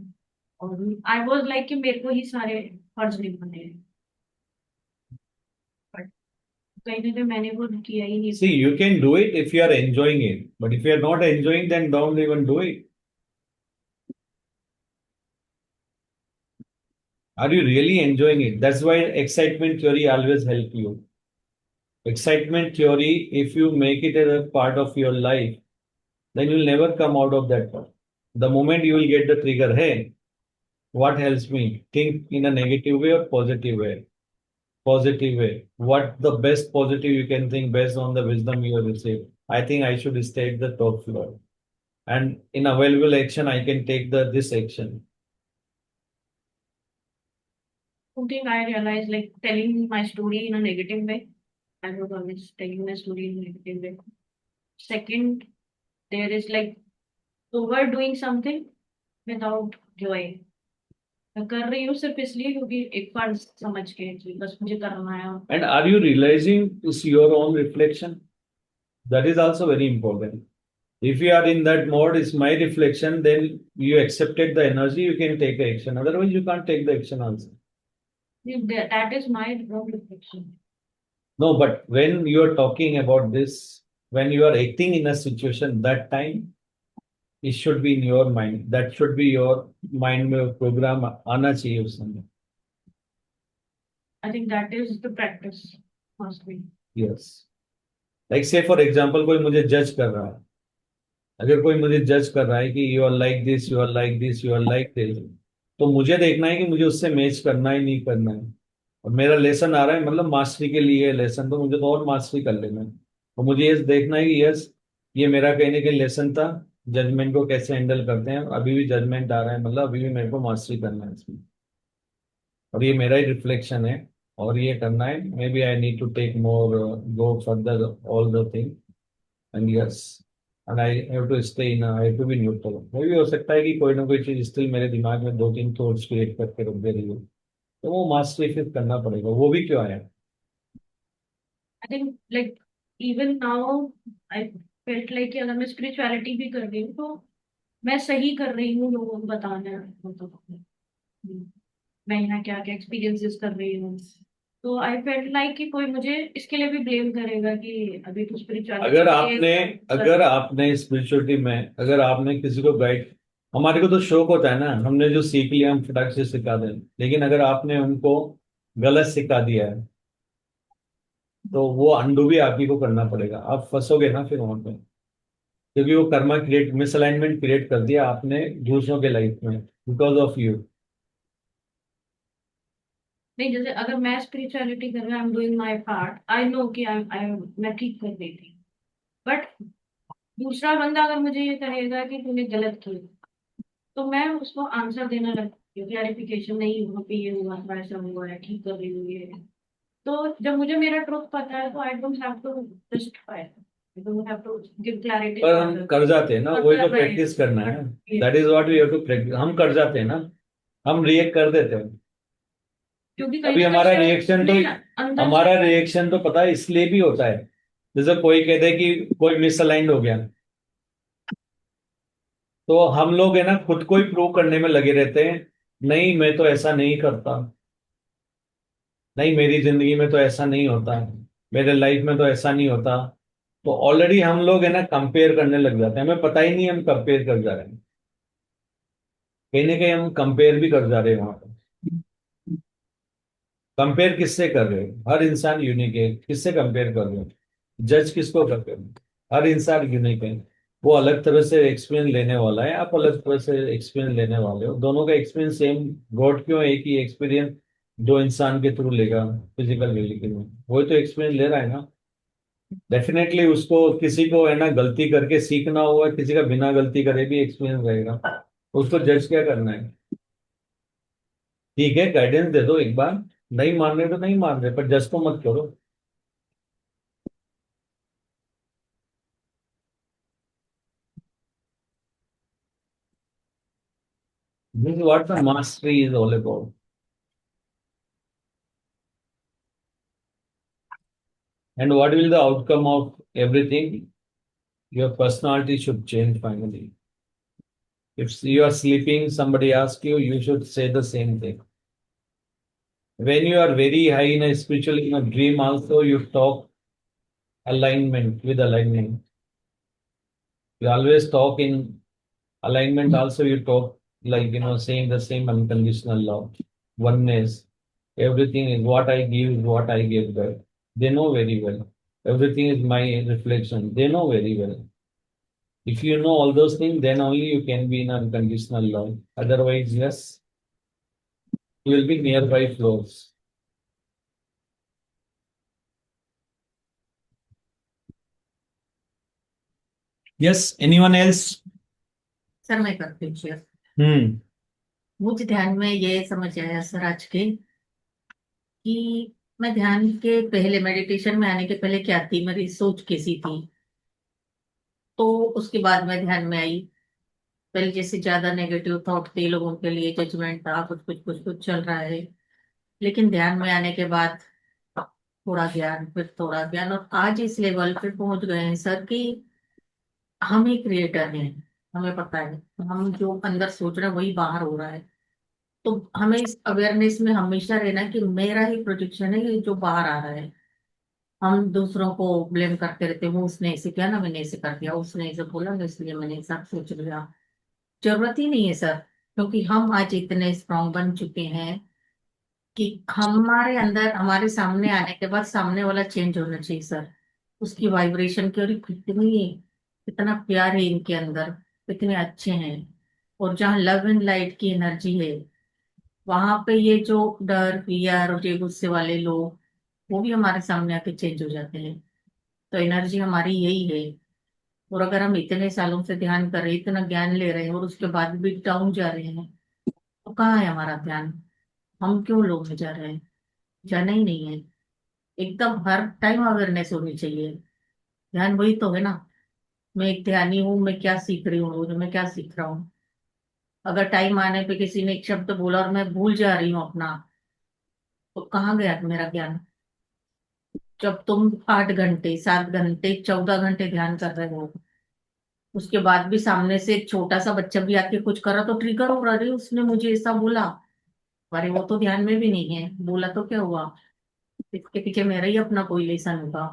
और आई वाज लाइक कि मेरे को ही सारे फर्ज निभाने हैं। बट कहीं ना कहीं मैंने वो किया ही नहीं। See, you can do it if you are enjoying it, but if you are not enjoying, then don't even do it. Are you really enjoying it? That's why excitement theory always help you. Excitement theory, if you make it as a part of your life, then you'll never come out of that part. The moment you will get the trigger, hey, what helps me? Think in a negative way or positive way? Positive way. What the best positive you can think based on the wisdom you have received? I think I should stay at the top floor. And in available action, I can take this action. Something I realized, like telling my story in a negative way. I was always telling my story in a negative way. Second, there is like overdoing something without joy. मैं कर रही हूँ सिर्फ इसलिए क्योंकि एक बार समझ के कि बस मुझे करना है। And are you realizing it's your own reflection? That is also very important. If you are in that mode, it's my reflection, then you accepted the energy, you can take action. Otherwise, you can't take the action also. That is my own reflection. No, but when you are talking about this, when you are acting in a situation, that time it should be in your mind. That should be your mind program. आना चाहिए उस समय. I think that is the practice must be. Yes. Like say for example, कोई मुझे जज कर रहा है. अगर कोई मुझे जज कर रहा है कि you are like this, you are like this, you are like this, तो मुझे देखना है कि मुझे उससे मैच करना है नहीं करना है। और मेरा लेसन आ रहा है, मतलब मास्टरी के लिए लेसन, तो मुझे तो और मास्टरी कर लेना है। तो मुझे ये देखना है कि यस, ये मेरा कहीं ना कहीं लेसन था, जजमेंट को कैसे हैंडल करते हैं। अभी भी जजमेंट आ रहा है, मतलब अभी भी मेरे को मास्टरी करना है इसमें, और ये मेरा ही रिफ्लेक्शन है और ये करना है। Maybe I need to take more, go further all the thing, and yes, and I have to stay in, I have to be neutral. मे भी हो सकता है कि कोई ना कोई चीज स्टिल मेरे दिमाग में दो तीन थॉट्स क्रिएट करके रख दे रही हो, तो वो मास्टरी फिर करना पड़ेगा। वो भी क्यों आया? I think like even now I felt like कि अगर मैं स्पिरिचुअलिटी भी कर रही हूँ तो मैं सही कर रही हूँ लोगों को बताना, मतलब मैं यहाँ क्या क्या एक्सपीरियंसेस कर रही हूँ। तो आई फेल्ट लाइक कि कोई मुझे इसके लिए भी ब्लेम करेगा कि अभी तो स्पिरिचुअलिटी अगर के लिए आपने कर अगर रही आपने स्पिरिचुअलिटी में अगर आपने किसी को गाइड, हमारे को तो शौक होता है ना, हमने जो सीख लिया हम फटाक से सिखा दें, लेकिन अगर आपने उनको गलत सिखा दिया है तो वो अंडू भी आप ही को करना पड़ेगा, आप फंसोगे ना फिर वहां पे, क्योंकि वो कर्मा क्रिएट मिसअलाइनमेंट क्रिएट कर दिया आपने दूसरों के लाइफ में बिकॉज ऑफ यू। नहीं, जैसे अगर मैं स्पिरिचुअलिटी कर रहा, I am doing my part, I know कि आई मैं ठीक कर रही थी। बट दूसरा बंदा अगर मुझे ये कहेगा कि तूने गलत किया, तो मैं उसको आंसर देना लगती हूँ, क्लैरिफिकेशन, नहीं वहाँ पे ये हुआ था, ऐसा हुआ है, ठीक कर रही हूँ ये। तो जब मुझे मेरा ट्रुथ पता है तो I don't have to justify, I don't have to give clarity पर टू हम अदर। कर जाते हैं ना, और वही तो कर रहे हैं। प्रैक्टिस करना है। ये- that is what we have to practice, हम कर जाते हैं ना, हम रिएक्ट कर देते हैं। क्योंकि कहीं अभी ना कहीं हमारा से रिएक्शन तो नहीं, अंदर से। हमारा रिएक्शन तो पता है इसलिए भी होता है, जैसे कोई कहते हैं कि कोई मिसअलाइंड हो गया, तो हम लोग है ना खुद को ही प्रूव करने में लगे रहते हैं, नहीं मैं तो ऐसा नहीं करता, नहीं मेरी जिंदगी में तो ऐसा नहीं होता, मेरे लाइफ में तो ऐसा नहीं होता। तो ऑलरेडी हम लोग है ना कंपेयर करने लग जाते हैं, हमें पता ही नहीं हम कंपेयर कर जा रहे हैं, कहीं ना कहीं हम कंपेयर भी कर जा रहे हैं वहां पर। कंपेयर किससे कर रहे हो? हर इंसान यूनिक है, किससे कंपेयर कर रहे हो? जज किसको कर रहे हो? हर इंसान यूनिक है, वो अलग तरह से एक्सपीरियंस लेने वाला है, आप अलग तरह से एक्सपीरियंस लेने वाले हो, दोनों का एक्सपीरियंस सेम। गॉड क्यों एक ही एक्सपीरियंस दो इंसान के थ्रू लेगा फिजिकल रियलिटी में? वही तो एक्सपीरियंस ले रहा है ना। डेफिनेटली उसको किसी को है ना गलती करके सीखना होगा, किसी का बिना गलती करे भी एक्सपीरियंस रहेगा, उसको जज क्या करना है? ठीक है गाइडेंस दे दो एक बार, नहीं मान रहे तो नहीं मान रहे, पर जज तो मत करो। This is what the mastery is all about. And what will the outcome of everything? Your personality should change finally. If you are sleeping, somebody asks you, you should say the same thing. When you are very high in a spiritual in a dream, also you talk alignment with alignment. You always talk in alignment, also you talk like saying the same unconditional love, oneness. Everything is what I give is what I give back. They know very well. Everything is my reflection. They know very well. If you know all those things, then only you can be in unconditional love. Otherwise, yes, you will be nearby floors. Yes, anyone else? Sir मैं करती हूँ share. Hmm. मुझे ध्यान में ये समझ आया sir आज के कि मैं ध्यान के पहले, मेडिटेशन में आने के पहले क्या थी, मेरी सोच कैसी थी। तो उसके बाद मैं ध्यान में आई, पहले जैसे ज्यादा नेगेटिव थॉट थे, लोगों के लिए जजमेंट था, कुछ चल रहा है। लेकिन ध्यान में आने के बाद थोड़ा ज्ञान, फिर थोड़ा ज्ञान, और आज इस लेवल पे पहुंच गए हैं सर कि हम ही क्रिएटर हैं। हमें पता है हम जो अंदर सोच रहे हैं वही बाहर हो रहा है। तो हमें इस अवेयरनेस में हमेशा रहना कि मेरा ही प्रोजेक्शन है ये जो बाहर आ रहा है। हम दूसरों को ब्लेम करते रहते हैं, वो उसने ऐसे किया ना, मैंने ऐसे कर दिया, उसने ऐसे बोला ना इसलिए मैंने ऐसा सोच लिया। जरूरत ही नहीं है सर, क्योंकि हम आज इतने स्ट्रांग बन चुके हैं कि हमारे अंदर, हमारे सामने आने के बाद सामने वाला चेंज होना चाहिए सर। उसकी वाइब्रेशन की, और ये कितनी, कितना प्यार है इनके अंदर, कितने अच्छे हैं। और जहाँ लव एंड लाइट की एनर्जी है, वहां पे ये जो डर, फियर और ये गुस्से वाले लोग, वो भी हमारे सामने आके चेंज हो जाते हैं। तो एनर्जी हमारी यही है। और अगर हम इतने सालों से ध्यान कर रहे हैं, इतना ज्ञान ले रहे हैं, और उसके बाद भी डाउन जा रहे हैं, तो कहाँ है हमारा ध्यान? हम क्यों लो में जा रहे हैं? जाना ही नहीं है। एकदम हर टाइम अवेयरनेस होनी चाहिए। ध्यान वही तो है ना। मैं एक ध्यानी हूँ, मैं क्या सीख रही हूँ रोज, मैं क्या सीख रहा हूँ। अगर टाइम आने पे किसी ने एक शब्द बोला और मैं भूल जा रही हूँ अपना, तो कहाँ गया मेरा ज्ञान? जब तुम 8 घंटे 7 घंटे 14 घंटे ध्यान कर रहे हो, उसके बाद भी सामने से एक छोटा सा बच्चा भी आके कुछ करा तो ट्रिगर हो रहा है, उसने मुझे ऐसा बोला। अरे वो तो ध्यान में भी नहीं है, बोला तो क्या हुआ, इसके पीछे मेरा ही अपना कोई लेसन होगा।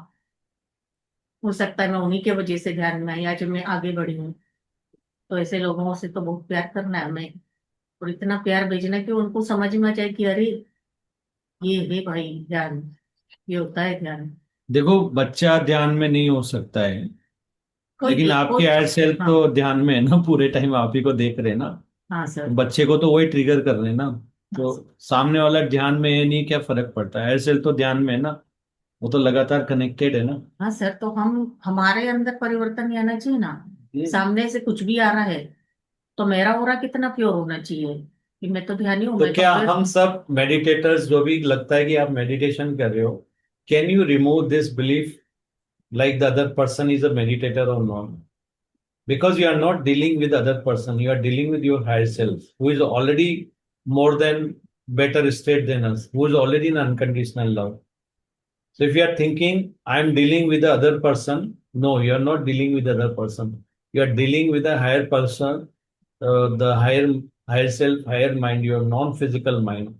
हो सकता है मैं उन्हीं के वजह से ध्यान में आई, आज मैं आगे बढ़ी हूँ। तो ऐसे लोगों से तो बहुत प्यार करना है हमें, और इतना प्यार भेजना कि उनको समझ में आ जाए कि अरे ये है भाई ध्यान, ये होता है ध्यान। देखो, बच्चा ध्यान में नहीं हो सकता है, कोई लेकिन एक आपके कोई। हायर सेल्फ हाँ। तो ध्यान में है ना, पूरे टाइम आप ही को देख रहे हैं ना। हाँ सर। बच्चे को तो वही ट्रिगर कर रहे हैं ना। हाँ तो सर। सामने वाला ध्यान में है नहीं, क्या फर्क पड़ता है, हायर सेल्फ तो ध्यान में है ना, वो तो लगातार कनेक्टेड है ना। हाँ सर, तो हम हमारे अंदर परिवर्तन ये आना चाहिए ना। ये- सामने से कुछ भी आ रहा है तो मेरा ऑरा कितना प्योर होना चाहिए कि मैं तो ध्यानी हूँ, तो मैं तो क्या अवेयर हम हूँ। सब मेडिटेटर्स, जो भी लगता है कि आप मेडिटेशन कर रहे हो, can you remove this belief like the other person is a meditator or not? Because you are not dealing with other person, you are dealing with your higher self, who is already more than better state than us, who is already in unconditional love. So if you are thinking I am dealing with the other person, no, you are not dealing with the other person. You are dealing with a higher person, the higher self, higher mind, your non-physical mind,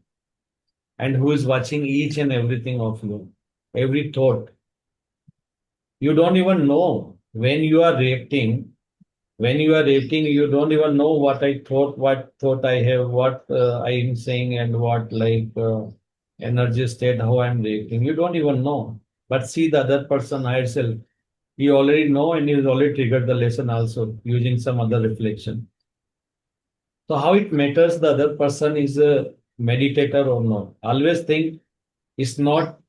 and who is watching each and everything of you, every thought. You don't even know when you are reacting. When you are reacting, you don't even know what thought I have, what I am saying, and what energy state, how I am reacting. You don't even know. But see the other person higher self. He already know and he has already triggered the lesson also using some other reflection. So how it matters the other person is a meditator or not? Always think it's not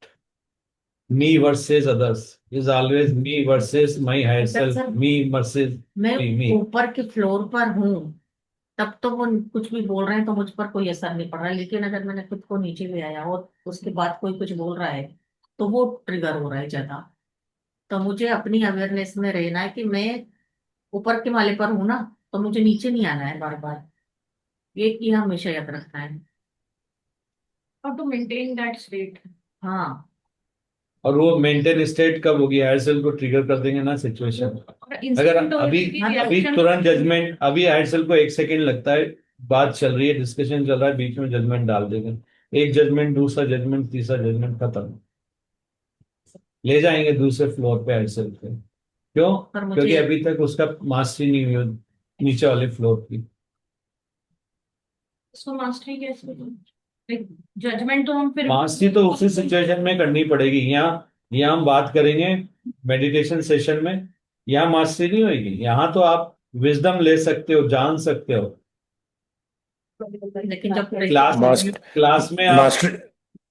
me versus others. It's always me versus my higher sir self. Sir, Me versus मैं me. ऊपर के floor पर हूँ, तब तो वो कुछ भी बोल रहे हैं तो मुझ पर कोई असर नहीं पड़ रहा है, लेकिन अगर मैंने खुद को नीचे ले आया और उसके बाद कोई कुछ बोल रहा है तो वो ट्रिगर हो रहा है ज्यादा। तो मुझे अपनी अवेयरनेस में रहना है कि मैं ऊपर के माले पर हूं ना, तो मुझे नीचे नहीं आना है बार बार। ये हमेशा याद रखना है। How to maintain that state? हाँ। और वो मेंटेन स्टेट कब होगी, हायर सेल को ट्रिगर कर देंगे ना सिचुएशन। और अगर instant अभी होगी हाँ, तो अभी reaction तुरंत होगी। जजमेंट, अभी हायर सेल को 1 सेकेंड लगता है, बात चल रही है, डिस्कशन चल रहा है, बीच में जजमेंट डाल देंगे। एक जजमेंट, दूसरा जजमेंट, तीसरा जजमेंट, खत्म। ले जाएंगे दूसरे फ्लोर पे हायर सेल पे। क्यों? पर क्योंकि मुझे अभी तक उसका मास्टरी नहीं हुई नीचे वाले फ्लोर की। इसको मास्टरी कैसे लाइक जजमेंट तो हम फिर मास्टरी तो उसी सिचुएशन में करनी पड़ेगी। यहाँ यहाँ हम बात करेंगे मेडिटेशन सेशन में, यहाँ मास्टरी नहीं होगी। यहाँ तो आप विजडम ले सकते हो, जान सकते हो। लेकिन जब क्लास मास्ट क्लास में आप, मास्टरी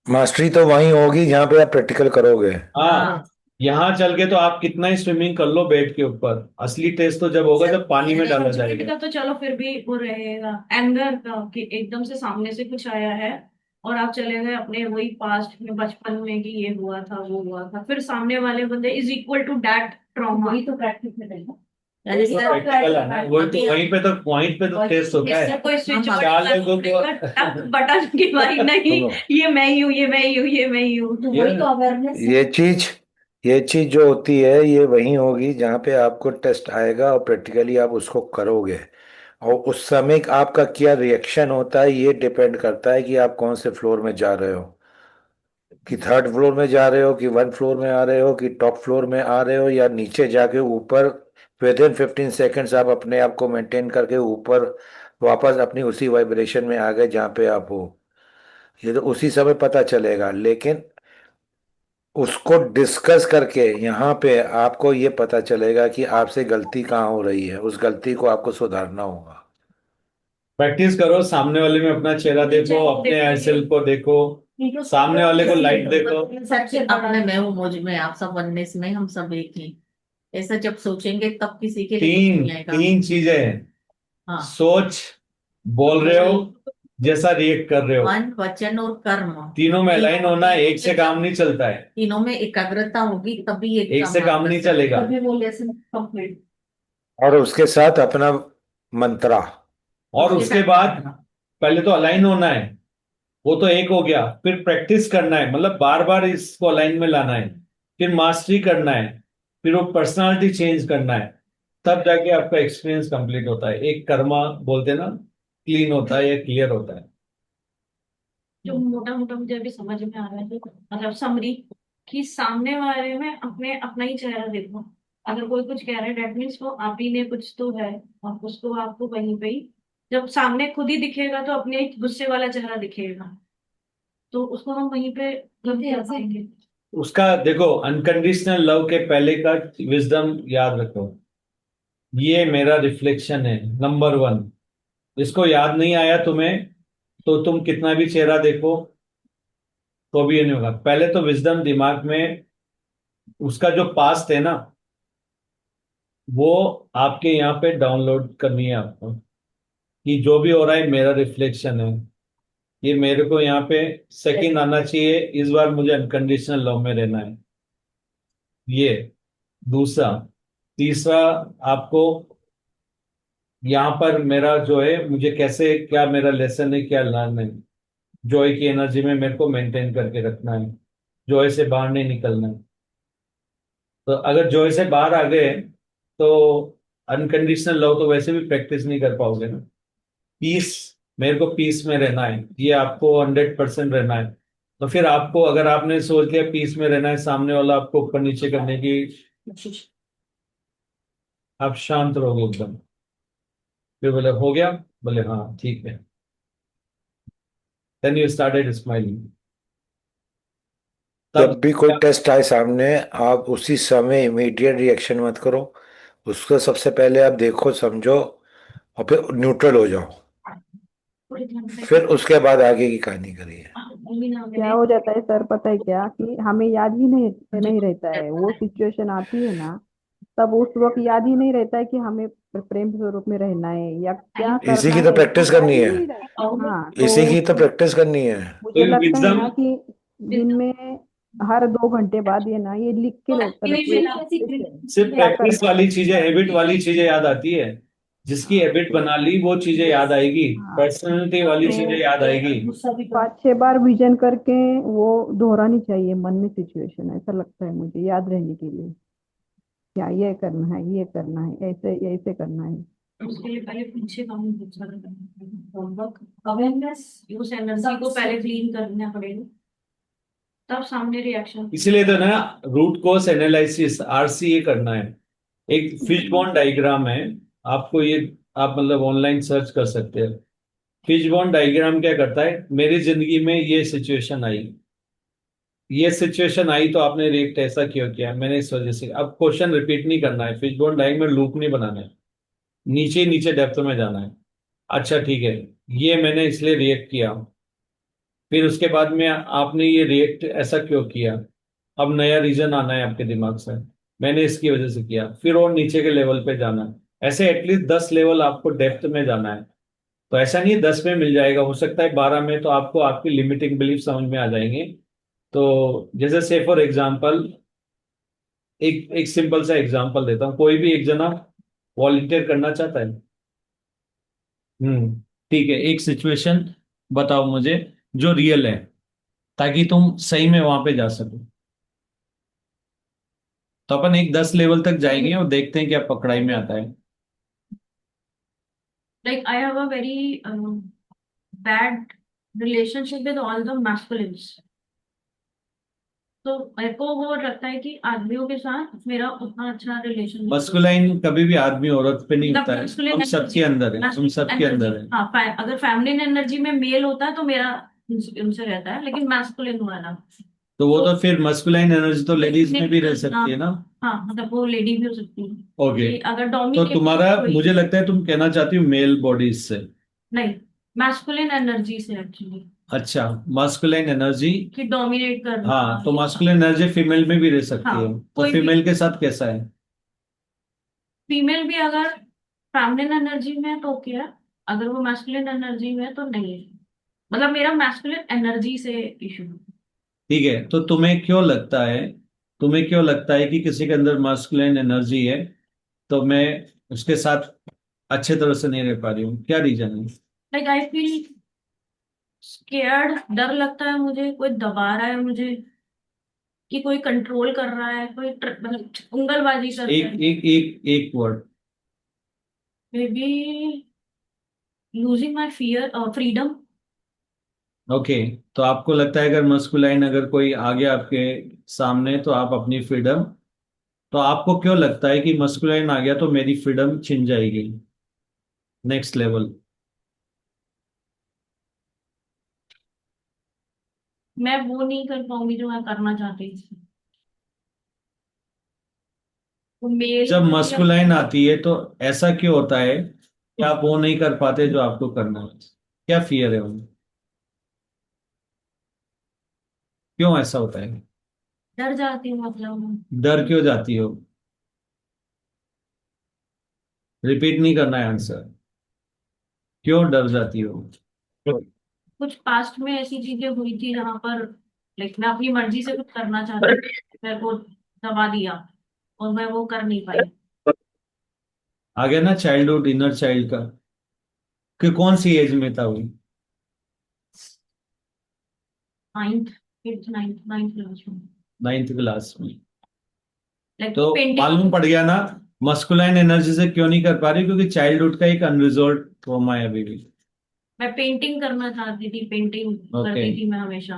मास्टरी तो वहीं होगी जहाँ पे आप प्रैक्टिकल करोगे। हाँ, यहाँ चल के तो आप कितना ही स्विमिंग कर लो बेड के ऊपर, असली टेस्ट तो जब होगा जब पानी में डाला जजमेंट जाएगा। का तो चलो फिर भी वो रहेगा, एंगर का कि एकदम से सामने से कुछ आया है और आप चले गए अपने वही पास्ट में, बचपन में कि ये हुआ था वो हुआ था, फिर सामने वाले बंदे is equal to that trauma. वही तो प्रैक्टिस में रहेगा। यानी तो सर प्रैक्टिकल है ना, वही तो, अभी वहीं पे तो टेस्ट होता इससे है। कोई स्विच हम चार लोगों को टक बटन की भाई नहीं, सुनो, ये मैं ही हूँ, ये मैं ही हूँ, ये मैं ही हूँ, तो वही तो अवेयरनेस। ये चीज ये चीज जो होती है ये वहीं होगी जहाँ पे आपको टेस्ट आएगा और प्रैक्टिकली आप उसको करोगे। और उस समय आपका क्या रिएक्शन होता है ये डिपेंड करता है कि आप कौन से फ्लोर में जा रहे हो, कि थर्ड फ्लोर में जा रहे हो, कि वन फ्लोर में आ रहे हो, कि टॉप फ्लोर में आ रहे हो, या नीचे जाके ऊपर विद इन 15 सेकेंड्स आप अपने आप को मेंटेन करके ऊपर वापस अपनी उसी वाइब्रेशन में आ गए जहाँ पे आप हो। ये तो उसी समय पता चलेगा, लेकिन उसको डिस्कस करके यहाँ पे आपको ये पता चलेगा कि आपसे गलती कहाँ हो रही है, उस गलती को आपको सुधारना होगा। प्रैक्टिस करो, सामने वाले में अपना चेहरा देखो, अपने हायर सेल को देखो, सामने वाले को लाइट देखो। सच अपने मैं हूँ मुझ में, आप सब वननेस में, हम सब एक ही। ऐसा जब सोचेंगे तब किसी के लिए कुछ तीन नहीं आएगा। तीन चीजें हैं, हाँ। सोच, बोल रहे हो, जैसा रिएक्ट कर रहे हो, मन वचन और कर्म, तीनों में अलाइन होना है। एक से काम नहीं चलता है, तीनों में एकाग्रता होगी तभी एक एक से आप काम कर नहीं सकते चलेगा। हैं। तभी वो लेसन कंप्लीट। और उसके साथ अपना मंत्रा। और उसके उसके साथ बाद करना। पहले तो अलाइन होना है, वो तो एक हो गया, फिर प्रैक्टिस करना है, मतलब बार बार इसको अलाइन में लाना है। फिर मास्टरी करना है, फिर वो पर्सनालिटी चेंज करना है, तब जाके आपका एक्सपीरियंस कंप्लीट होता है। एक कर्मा बोलते हैं ना, क्लीन होता है या क्लियर होता है। जो मोटा मोटा मुझे अभी समझ में आ रहा है, मतलब समरी, कि सामने वाले में अपने अपना ही चेहरा देखो। अगर कोई कुछ कह रहा है डेट मीन्स वो आप ही ने कुछ तो है, और उसको आपको वहीं पे ही, जब सामने खुद ही दिखेगा तो अपने एक गुस्से वाला चेहरा दिखेगा, तो उसको हम वहीं पे गलत कर पाएंगे। उसका देखो, अनकंडीशनल लव के पहले का विजडम याद रखो, ये मेरा रिफ्लेक्शन है, नंबर वन। इसको याद नहीं आया तुम्हें, तो तुम कितना भी चेहरा देखो तो भी ये नहीं होगा। पहले तो विजडम दिमाग में, उसका जो पास्ट है ना, वो आपके यहाँ पे डाउनलोड करनी है आपको, कि जो भी हो रहा है मेरा रिफ्लेक्शन है। ये मेरे को यहाँ पे सेकंड आना चाहिए, इस बार मुझे अनकंडीशनल लव में रहना है, ये दूसरा। तीसरा, आपको यहाँ पर मेरा जो है, मुझे कैसे, क्या मेरा लेसन है, क्या लर्न है, जॉय की एनर्जी में मेरे को मेंटेन करके रखना है, जॉय से बाहर नहीं निकलना है। तो अगर जॉय से बाहर आ गए तो अनकंडीशनल लव तो वैसे भी प्रैक्टिस नहीं कर पाओगे ना। पीस, मेरे को पीस में रहना है, ये आपको 100% रहना है। तो फिर आपको, अगर आपने सोच लिया पीस में रहना है, सामने वाला आपको ऊपर नीचे करने की, आप शांत रहोगे एकदम। फिर बोले हो गया, बोले हाँ ठीक है, देन यू स्टार्टेड स्माइलिंग। तब जब भी कोई टेस्ट आए सामने, आप उसी समय इमीडिएट रिएक्शन मत करो। उसको सबसे पहले आप देखो, समझो, और फिर न्यूट्रल हो जाओ। थोड़ी ध्यान फिर से। उसके बाद आगे की कहानी करिए। क्या हो जाता है सर, पता है क्या, कि हमें याद ही नहीं नहीं रहता है, वो सिचुएशन आती है ना, तब उस वक्त याद ही नहीं रहता है कि हमें प्रेम स्वरूप में रहना है या क्या इसी करना की तो है, प्रैक्टिस याद करनी ही है। नहीं रहता। हाँ, तो इसी की तो प्रैक्टिस करनी है। मुझे तो लगता है विजडम, ना कि दिन में हर 2 घंटे बाद ये ना, ये लिख के रखिए सिर्फ क्या प्रैक्टिस करना वाली चीजें, हैबिट वाली चीजें याद आती है। जिसकी है। हैबिट बना ली वो चीजें याद आएगी, हाँ, पर्सनैलिटी वाली चीजें तो याद आएगी। 5-6 बार विजन करके वो दोहरानी चाहिए मन में सिचुएशन, ऐसा लगता है मुझे, याद रहने के लिए। क्या ये करना है, ये करना है, ऐसे ऐसे करना है। उसके लिए पहले पीछे काम बहुत सारा करना है, होमवर्क, अवेयरनेस, उस एनर्जी को पहले क्लीन करना पड़ेगा, तब सामने रिएक्शन। इसीलिए तो ना, रूट कॉज एनालिसिस, RCA करना है। एक फिशबोन डायग्राम है, आपको ये, आप मतलब ऑनलाइन सर्च कर सकते हैं। फिशबोन डायग्राम क्या करता है, मेरी जिंदगी में ये सिचुएशन आई तो आपने रिएक्ट ऐसा क्यों किया, मैंने इस वजह से। अब क्वेश्चन रिपीट नहीं करना है, फिशबोन डायग्राम में लूप नहीं बनाना है, नीचे नीचे डेप्थ में जाना है। अच्छा ठीक है, ये मैंने इसलिए रिएक्ट किया, फिर उसके बाद में आपने ये रिएक्ट ऐसा क्यों किया, अब नया रीजन आना है आपके दिमाग से, मैंने इसकी वजह से किया, फिर और नीचे के लेवल पे जाना है। ऐसे एटलीस्ट 10 लेवल आपको डेप्थ में जाना है। तो ऐसा नहीं है 10 में मिल जाएगा, हो सकता है 12 में तो आपको आपकी लिमिटिंग बिलीफ समझ में आ जाएंगे। तो जैसे से फॉर एग्जाम्पल, एक एक सिंपल सा एग्जांपल देता हूँ, कोई भी एक जना वॉलंटियर करना चाहता है। हम्म, ठीक है, एक सिचुएशन बताओ मुझे जो रियल है, ताकि तुम सही में वहां पे जा सको। तो अपन एक 10 लेवल तक जाएंगे और देखते हैं क्या पकड़ाई में आता है। Like I have a very bad relationship with all the masculines. तो मेरे को वो लगता है कि आदमियों के साथ मेरा उतना अच्छा रिलेशन नहीं है। मस्कुलाइन कभी भी आदमी औरत पे नहीं मतलब होता है, masculine हम सबके energy- अंदर है, हम सबके energy, अंदर है। हाँ, अगर फेमिनिन एनर्जी में मेल होता है तो मेरा उनसे रहता है, लेकिन मैस्कुलिन हुआ ना, तो वो तो फिर मस्कुलाइन एनर्जी तो लेडीज में भी रह सकती है ना। हाँ, मतलब वो लेडी भी हो सकती है। ओके, कि अगर तो डोमिनेट तुम्हारा, मुझे लगता है तुम कहना चाहती हो मेल बॉडीज से। नहीं, मैस्कुलिन एनर्जी से एक्चुअली, अच्छा, मास्कुलाइन एनर्जी। कि डोमिनेट करना। हाँ, तो मास्कुलाइन एनर्जी फीमेल में भी रह सकती हाँ, है, तो कोई भी फीमेल के साथ कैसा है। फीमेल भी अगर फेमिनिन एनर्जी में है तो ओके है, अगर वो मैस्कुलिन एनर्जी में है तो नहीं है। मतलब मेरा मैस्कुलिन एनर्जी से इशू। ठीक है, तो तुम्हें क्यों लगता है कि किसी के अंदर मास्कुलाइन एनर्जी है तो मैं उसके साथ अच्छे तरह से नहीं रह पा रही हूँ, क्या रीजन है। लाइक आई फील स्केयर्ड, डर लगता है मुझे, कोई दबा रहा है मुझे, कि कोई कंट्रोल कर रहा है, कोई मतलब उंगलबाजी कर रहा एक है। एक एक एक word. May be losing my fear, freedom. Okay, तो आपको लगता है अगर मस्कुलाइन अगर कोई आ गया आपके सामने तो आप अपनी फ्रीडम, तो आपको क्यों लगता है कि मस्कुलाइन आ गया तो मेरी फ्रीडम छिन जाएगी? Next level. मैं वो नहीं कर पाऊंगी जो मैं करना चाहती थी। वो मेल जब या मस्कुलाइन आती है तो ऐसा क्यों होता है कि आप वो नहीं कर पाते जो आपको करना है? क्या फियर है उनमें? क्यों ऐसा होता है? डर जाती हूँ मतलब। डर क्यों जाती हो? रिपीट नहीं करना है आंसर। क्यों डर जाती हो? कुछ पास्ट में ऐसी चीजें हुई थी जहां पर लाइक मैं अपनी मर्जी से कुछ करना चाहती थी, मेरे को दबा दिया और मैं वो कर नहीं पाई। आ गया ना चाइल्डहुड, इनर चाइल्ड का, कि कौन सी एज में था वो? Ninth, eighth ninth ninth class में। नाइन्थ क्लास में। लाइक तो पेंटिंग। मालूम पड़ गया ना मस्कुलाइन एनर्जी से क्यों नहीं कर पा रही, क्योंकि चाइल्डहुड का एक अनरिजॉल्व ट्रॉमा है अभी भी। मैं पेंटिंग करना चाहती थी, पेंटिंग ओके। करती थी मैं हमेशा।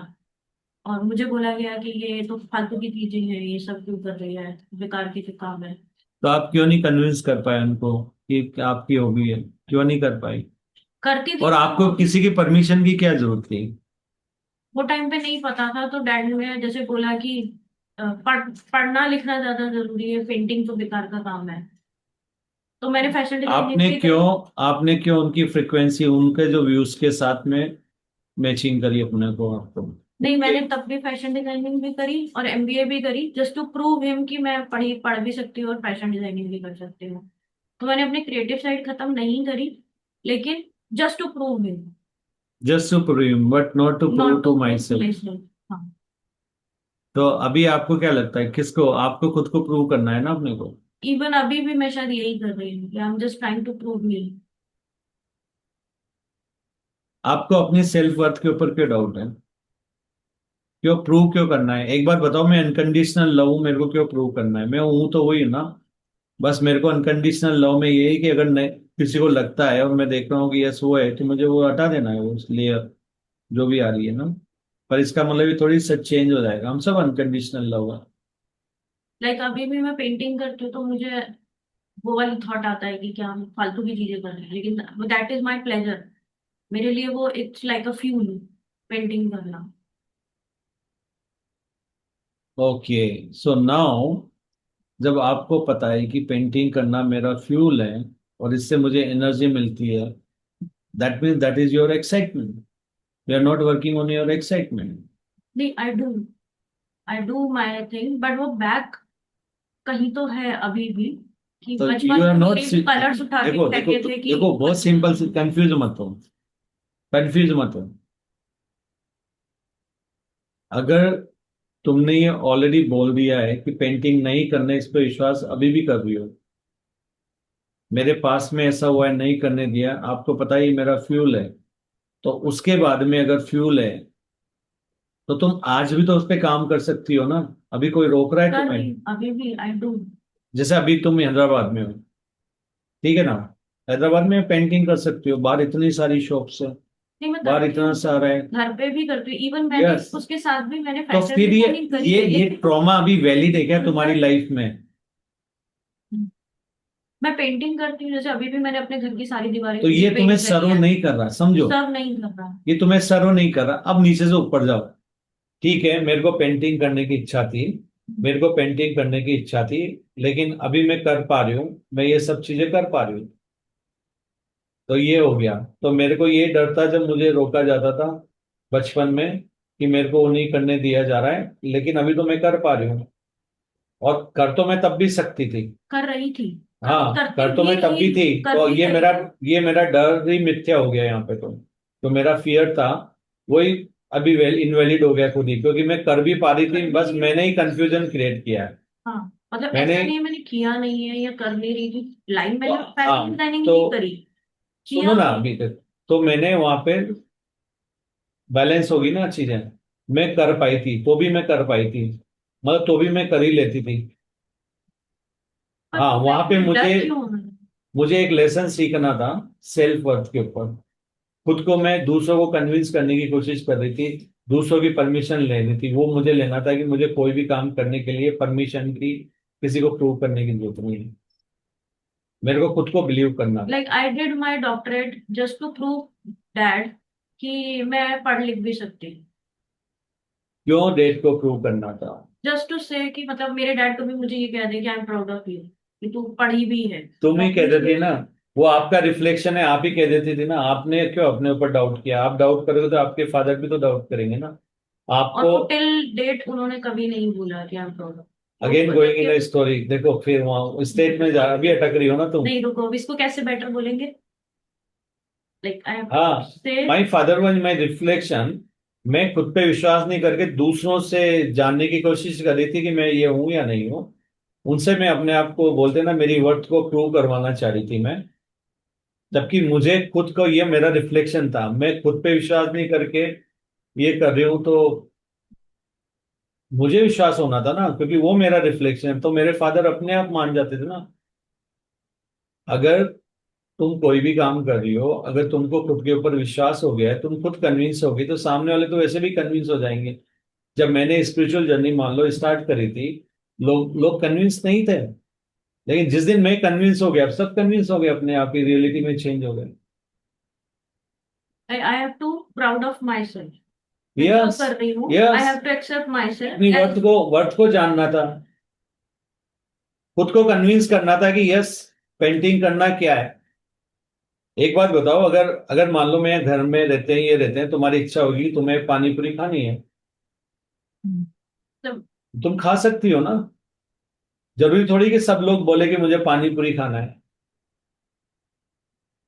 और मुझे बोला गया कि ये तो फालतू की चीजें हैं, ये सब क्यों कर रही है, बेकार की तो काम है। तो आप क्यों नहीं कन्विंस कर पाए उनको कि आपकी हॉबी है? क्यों नहीं कर पाई? करती थी और पर आपको किसी की परमिशन की क्या जरूरत थी? वो टाइम पे नहीं पता था, तो डैड ने जैसे बोला कि पढ़ना लिखना ज्यादा जरूरी है, पेंटिंग तो बेकार का काम है। तो मैंने फैशन डिजाइनिंग आपने भी क्यों करी। आपने क्यों उनकी फ्रिक्वेंसी, उनके जो व्यूज के साथ में मैचिंग करी अपने को आपको? नहीं, मैंने तब भी फैशन डिजाइनिंग भी करी और एमबीए भी करी, जस्ट टू प्रूव हिम कि मैं पढ़ भी सकती हूँ और फैशन डिजाइनिंग भी कर सकती हूँ। तो मैंने अपनी क्रिएटिव साइड खत्म नहीं करी, लेकिन just to prove him, just to prove but not to prove not to to my prove to self. My self. हाँ। तो अभी आपको क्या लगता है, किसको आपको खुद को प्रूव करना है ना अपने को? इवन अभी भी मैं शायद यही कर रही हूँ, I am just trying to prove me. आपको अपनी सेल्फ वर्थ के ऊपर क्यों डाउट है? क्यों प्रूव क्यों करना है? एक बार बताओ, मैं अनकंडीशनल लव हूं, मेरे को क्यों प्रूव करना है? मैं हूं तो वही ना। बस मेरे को अनकंडीशनल लव में यही कि अगर किसी को लगता है और मैं देख रहा हूँ कि यस वो है, तो मुझे वो हटा देना है, वो लेयर जो भी आ रही है ना। पर इसका मतलब ये थोड़ी सा चेंज हो जाएगा, हम सब अनकंडीशनल लव है। लाइक अभी भी मैं पेंटिंग करती हूँ तो मुझे वो वाली थॉट आता है कि क्या हम फालतू की चीजें कर रहे हैं, लेकिन दैट इज माई प्लेजर। मेरे लिए वो it's like a fuel, painting करना। ओके, सो नाउ जब आपको पता है कि पेंटिंग करना मेरा फ्यूल है और इससे मुझे एनर्जी मिलती है, that means that is your excitement. You are not working on your excitement. नहीं, I do my thing, but वो बैक कहीं तो है अभी भी, कि तो यू बचपन आर में नॉट, मेरे कलर्स उठा के देखो देखो फेंके थे कि देखो, बहुत सिंपल से, कंफ्यूज मत हो, कंफ्यूज मत हो। अगर तुमने ये ऑलरेडी बोल दिया है कि पेंटिंग नहीं करने, इस पर विश्वास अभी भी कर रही हो, मेरे पास में ऐसा हुआ है नहीं करने दिया, आपको पता ही मेरा फ्यूल है, तो उसके बाद में अगर फ्यूल है तो तुम आज भी तो उस पर काम कर सकती हो ना। अभी कोई रोक रहा है कर तुम्हें? रही अभी भी आई डू। जैसे अभी तुम हैदराबाद में हो, ठीक है ना, हैदराबाद में पेंटिंग कर सकती हो, बाहर इतनी सारी शॉप्स है, नहीं, मैं बाहर करती इतना हूँ, सारा है। घर पे भी करती हूँ, इवन मैंने यस। उसके साथ भी मैंने तो फैशन फिर ये डिजाइनिंग करी ये है, ये लेकिन ट्रॉमा अभी वैलिड है क्या तुम्हारी लाइफ में? मैं पेंटिंग करती हूँ, जैसे अभी भी मैंने अपने घर की सारी दीवारें तो ये तुम्हें पेंट करी सर्व है। नहीं कर रहा, समझो। सब नहीं कर रहा। ये तुम्हें सर्व नहीं कर रहा, अब नीचे से ऊपर जाओ। ठीक है, मेरे को पेंटिंग करने की इच्छा थी, मेरे को पेंटिंग करने की इच्छा थी, लेकिन अभी मैं कर पा रही हूँ, मैं ये सब चीजें कर पा रही हूँ, तो ये हो गया। तो मेरे को ये डर था जब मुझे रोका जाता था बचपन में कि मेरे को वो नहीं करने दिया जा रहा है, लेकिन अभी तो मैं कर पा रही हूँ, और कर तो मैं तब भी सकती थी। कर रही थी, हाँ, करती कर तो भी मैं तब रही, भी थी, कर तो भी ये रही मेरा थी। ये मेरा डर ही मिथ्या हो गया यहाँ पे। तो मेरा फियर था वही अभी इनवैलिड हो गया खुद ही, क्योंकि मैं कर भी पा रही थी, बस मैंने ही कंफ्यूजन क्रिएट किया है। हाँ, मतलब मैंने, ऐसा नहीं है मैंने किया नहीं है या कर नहीं रही थी, लाइन मैंने फैशन हाँ, डिजाइनिंग तो भी करी, सुनो किया ना भी। अभी तक, तो मैंने वहां पे बैलेंस होगी ना चीजें, मैं कर पाई थी, तो भी मैं कर पाई थी, मतलब तो भी मैं कर ही लेती थी। हाँ, वहां पे मुझे डर क्यों होना? मुझे एक लेसन सीखना था सेल्फ वर्थ के ऊपर। खुद को मैं दूसरों को कन्विंस करने की कोशिश कर रही थी, दूसरों की परमिशन लेनी थी। वो मुझे लेना था कि मुझे कोई भी काम करने के लिए परमिशन की, किसी को प्रूव करने की जरूरत नहीं है। मेरे को खुद को बिलीव करना था। Like I did my doctorate just to prove dad कि मैं पढ़ लिख भी सकती हूँ। क्यों डेट को प्रूव करना था? जस्ट टू से कि मतलब मेरे डैड कभी मुझे ये कह दे कि I am proud of you कि तू पढ़ी भी है। तुम ही कह देती ना, वो आपका रिफ्लेक्शन है, आप ही कह देती थी ना। आपने क्यों अपने ऊपर डाउट किया? आप डाउट करोगे तो आपके फादर भी तो डाउट करेंगे ना और आपको। वो टिल डेट उन्होंने कभी नहीं बोला कि I am proud of. Again going in story, देखो फिर वहां स्टेट में जा अभी अटक रही हो ना तुम। नहीं रुको, अब इसको कैसे बेटर बोलेंगे? लाइक आई हैव हाँ, से my father was my reflection. मैं खुद पे विश्वास नहीं करके दूसरों से जानने की कोशिश कर रही थी कि मैं ये हूं या नहीं हूं। उनसे मैं अपने आप को बोलते ना मेरी वर्थ को प्रूव करवाना चाह रही थी मैं। जबकि मुझे खुद को, ये मेरा रिफ्लेक्शन था, मैं खुद पे विश्वास नहीं करके ये कर रही हूं। तो मुझे विश्वास होना था ना, क्योंकि वो मेरा रिफ्लेक्शन है। तो मेरे फादर अपने आप मान जाते थे ना। अगर तुम कोई भी काम कर रही हो, अगर तुमको खुद के ऊपर विश्वास हो गया है, तुम खुद कन्विंस हो गई, तो सामने वाले तो वैसे भी कन्विंस हो जाएंगे। जब मैंने स्पिरिचुअल जर्नी मान लो स्टार्ट करी थी, लोग लोग कन्विंस नहीं थे। लेकिन जिस दिन मैं कन्विंस हो गया, अब सब कन्विंस हो गए, अपने आप ही रियलिटी में चेंज हो गए। I have to proud of my self. मैं जो यस, कर रही हूँ I yes. Have to accept my अपनी सेल्फ। वर्थ को जानना था, खुद को कन्विंस करना था कि यस, पेंटिंग करना क्या है। एक बात बताओ, अगर अगर मान लो मैं घर में रहते हैं, ये रहते हैं, तुम्हारी इच्छा होगी तुम्हें पानी पूरी खानी है, तुम खा सकती हो ना। जरूरी थोड़ी कि सब लोग बोले कि मुझे पानी पूरी खाना है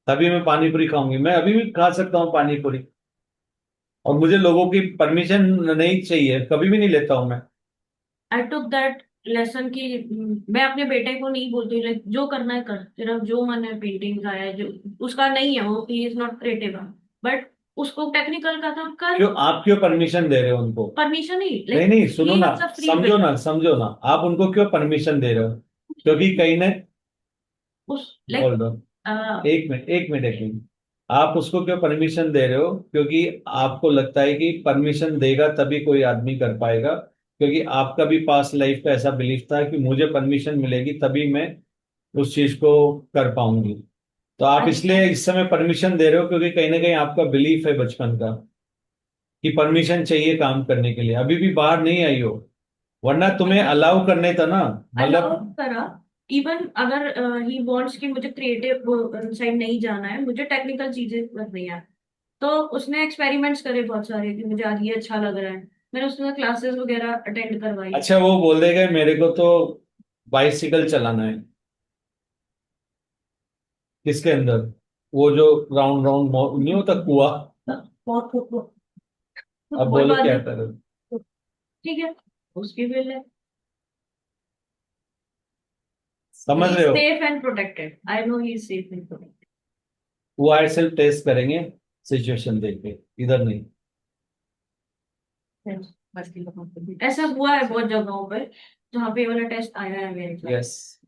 तभी मैं पानी पूरी खाऊंगी। मैं अभी भी खा सकता हूँ पानी पूरी, और मुझे लोगों की परमिशन नहीं चाहिए, कभी भी नहीं लेता हूं मैं। आई टुक दैट लेसन की मैं अपने बेटे को नहीं बोलती like, जो करना है कर, तेरा जो मन है पेंटिंग का है, जो उसका नहीं है वो, he is not creative, but उसको टेक्निकल का काम कर। क्यों आप क्यों परमिशन दे रहे हो उनको? परमिशन ही नहीं लाइक नहीं, सुनो ही ना, इज अ फ्री समझो विल। ना, समझो ना, आप उनको क्यों परमिशन दे रहे हो? क्योंकि कहीं ने, उस लाइक होल्ड ऑन, एक मिनट, एक मिनट, एक मिनट। आप उसको क्यों परमिशन दे रहे हो? क्योंकि आपको लगता है कि परमिशन देगा तभी कोई आदमी कर पाएगा। क्योंकि आपका भी पास्ट लाइफ का ऐसा बिलीफ था कि मुझे परमिशन मिलेगी तभी मैं उस चीज को कर पाऊंगी। तो आप इसलिए इस समय परमिशन दे रहे हो क्योंकि कहीं ना कहीं आपका बिलीफ है बचपन का कि परमिशन चाहिए काम करने के लिए। अभी भी बाहर नहीं आई हो, वरना तुम्हें अलाउ करने था ना। अलाउ मतलब करा। इवन अगर ही वांट्स कि मुझे क्रिएटिव साइड नहीं जाना है, मुझे टेक्निकल चीजें करनी है, तो उसने एक्सपेरिमेंट्स करे बहुत सारे कि मुझे आज ये अच्छा लग रहा है। मैंने उसमें क्लासेस वगैरह अटेंड करवाई। अच्छा, वो बोल देगा मेरे को तो बाइसिकल चलाना है। किसके अंदर? वो जो राउंड राउंड नहीं होता कुआ। बहुत खूब। अब कोई बोलो बात क्या नहीं, करो। ठीक है, उसकी विल है। समझ ही इज रहे हो? Safe and protected, I know he is safe and वो आए सेल्फ टेस्ट करेंगे, सिचुएशन देख के, इधर नहीं। प्रोटेक्टेड। ऐसा हुआ है बहुत जगहों पे जहाँ पे ये वाला टेस्ट आया है मेरे साथ, यस,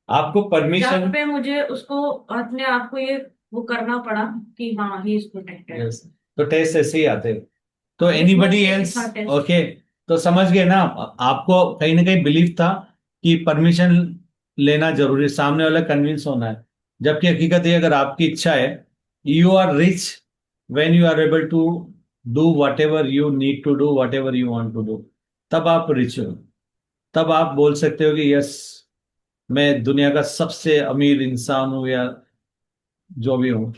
आपको जहाँ परमिशन। पे मुझे उसको अपने आप को ये वो करना पड़ा कि हाँ ही इज प्रोटेक्टेड। यस, तो टेस्ट ऐसे ही आते हैं। तो हाँ, ये बहुत एनीबडी बेसिक एल्स? था टेस्ट। ओके, तो समझ गए ना। आपको कहीं ना कहीं बिलीव था कि परमिशन लेना जरूरी है, सामने वाला कन्विंस होना है। जबकि हकीकत ये, अगर आपकी इच्छा है, you are rich when you are able to do whatever you need to do, whatever you want to do, तब आप रिच हो। तब आप बोल सकते हो कि यस, मैं दुनिया का सबसे अमीर इंसान हूं, या जो भी हूं।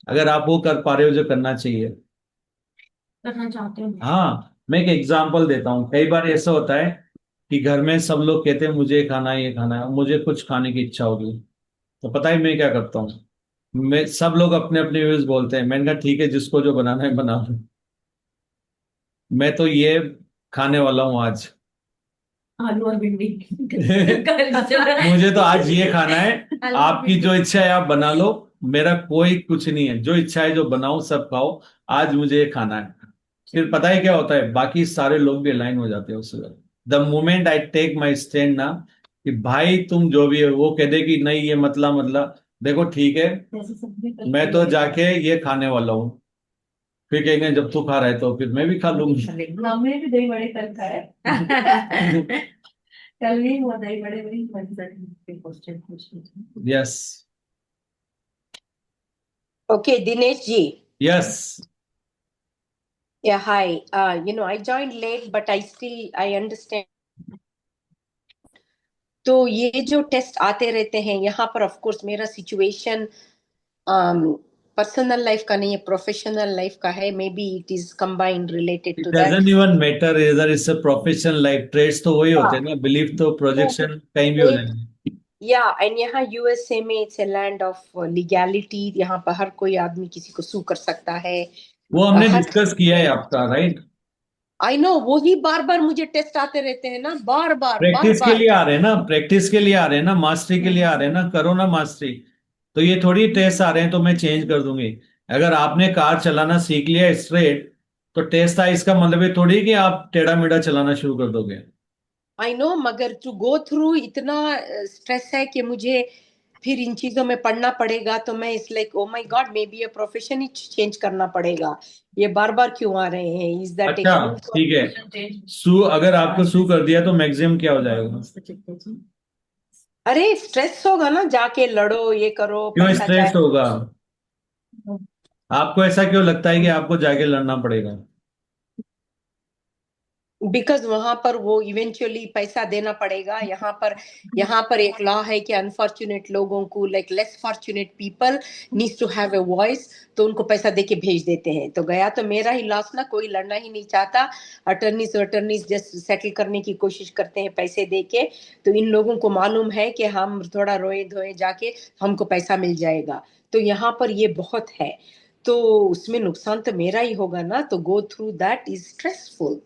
अगर आप वो कर पा रहे हो जो करना चाहिए। करना चाहते हो। हाँ, मैं एक एग्जांपल देता हूँ। कई बार ऐसा होता है कि घर में सब लोग कहते हैं मुझे ये खाना है, ये खाना है, मुझे कुछ खाने की इच्छा होगी। तो पता है मैं क्या करता हूँ? मैं, सब लोग अपने अपने व्यूज बोलते हैं, मैंने कहा ठीक है, जिसको जो बनाना है बना लो। मैं तो ये खाने वाला हूँ आज। आलू और भिंडी कल्चर। मुझे तो आज ये खाना है। आलू और आपकी भिंडी। जो इच्छा है आप बना लो, मेरा कोई कुछ नहीं है। जो इच्छा है जो बनाओ, सब खाओ, आज मुझे ये खाना है। फिर पता है क्या होता है, बाकी सारे लोग भी अलाइन हो जाते हैं उससे। The moment I take my stand ना, कि भाई तुम जो भी है वो कह दे कि नहीं ये मतलब देखो ठीक है, मैं तो जाके ये खाने वाला हूँ, फिर कहेंगे जब तू खा रहा है तो फिर मैं भी खा लूंगी। हमने भी दही बड़े कल खाए। कल नहीं हुआ दही बड़े, वही क्वेश्चन पूछ। Yes. Okay, Dinesh ji. Yes. Yeah, hi. I joined late, but I understand. तो ये जो टेस्ट आते रहते हैं यहाँ पर, ऑफ कोर्स मेरा सिचुएशन पर्सनल लाइफ का नहीं है, प्रोफेशनल लाइफ का है। Maybe it is combined related it to that. Doesn't even matter इधर, it's a professional life, trades तो वही होते हैं ना, बिलीफ तो प्रोजेक्शन कहीं भी हो जाएंगे। या एंड यहाँ यूएसए में it's a land of legality. यहाँ पर हर कोई आदमी किसी को सू कर सकता है। वो हमने हर डिस्कस किया है आपका, राइट? आई नो, वही बार बार मुझे टेस्ट आते रहते हैं ना, बार बार बार प्रैक्टिस के बार। लिए आ रहे हैं ना, प्रैक्टिस के लिए आ रहे हैं ना, मास्टरी के लिए आ रहे हैं ना, करो ना मास्टरी। तो ये थोड़ी टेस्ट आ रहे हैं तो मैं चेंज कर दूंगी। अगर आपने कार चलाना सीख लिया स्ट्रेट, तो टेस्ट आए इसका मतलब ये थोड़ी कि आप टेढ़ा मेढ़ा चलाना शुरू कर दोगे। आई नो, मगर टू गो थ्रू इतना स्ट्रेस है कि मुझे फिर इन चीजों में पढ़ना पड़ेगा। तो मैं इस like oh my God, may be ये प्रोफेशन ही चेंज करना पड़ेगा। ये बार बार क्यों आ रहे हैं? इज दैट अच्छा ठीक है, सू अगर आपको सू कर दिया तो मैक्सिमम क्या हो जाएगा? अरे स्ट्रेस होगा ना, जाके लड़ो, ये करो, क्यों पैसा स्ट्रेस जाए। होगा? आपको ऐसा क्यों लगता है कि आपको जाके लड़ना पड़ेगा? बिकॉज वहां पर वो इवेंचुअली पैसा देना पड़ेगा। यहाँ पर एक लॉ है कि अनफॉर्चुनेट लोगों को, like less fortunate people needs to have a voice, तो उनको पैसा दे के भेज देते हैं। तो गया तो मेरा ही लॉस ना, कोई लड़ना ही नहीं चाहता। अटर्नीज जस्ट सेटल करने की कोशिश करते हैं पैसे दे के। तो इन लोगों को मालूम है कि हम थोड़ा रोए धोए जाके हमको पैसा मिल जाएगा। तो यहाँ पर ये बहुत है। तो उसमें नुकसान तो मेरा ही होगा ना। तो go through that is stressful.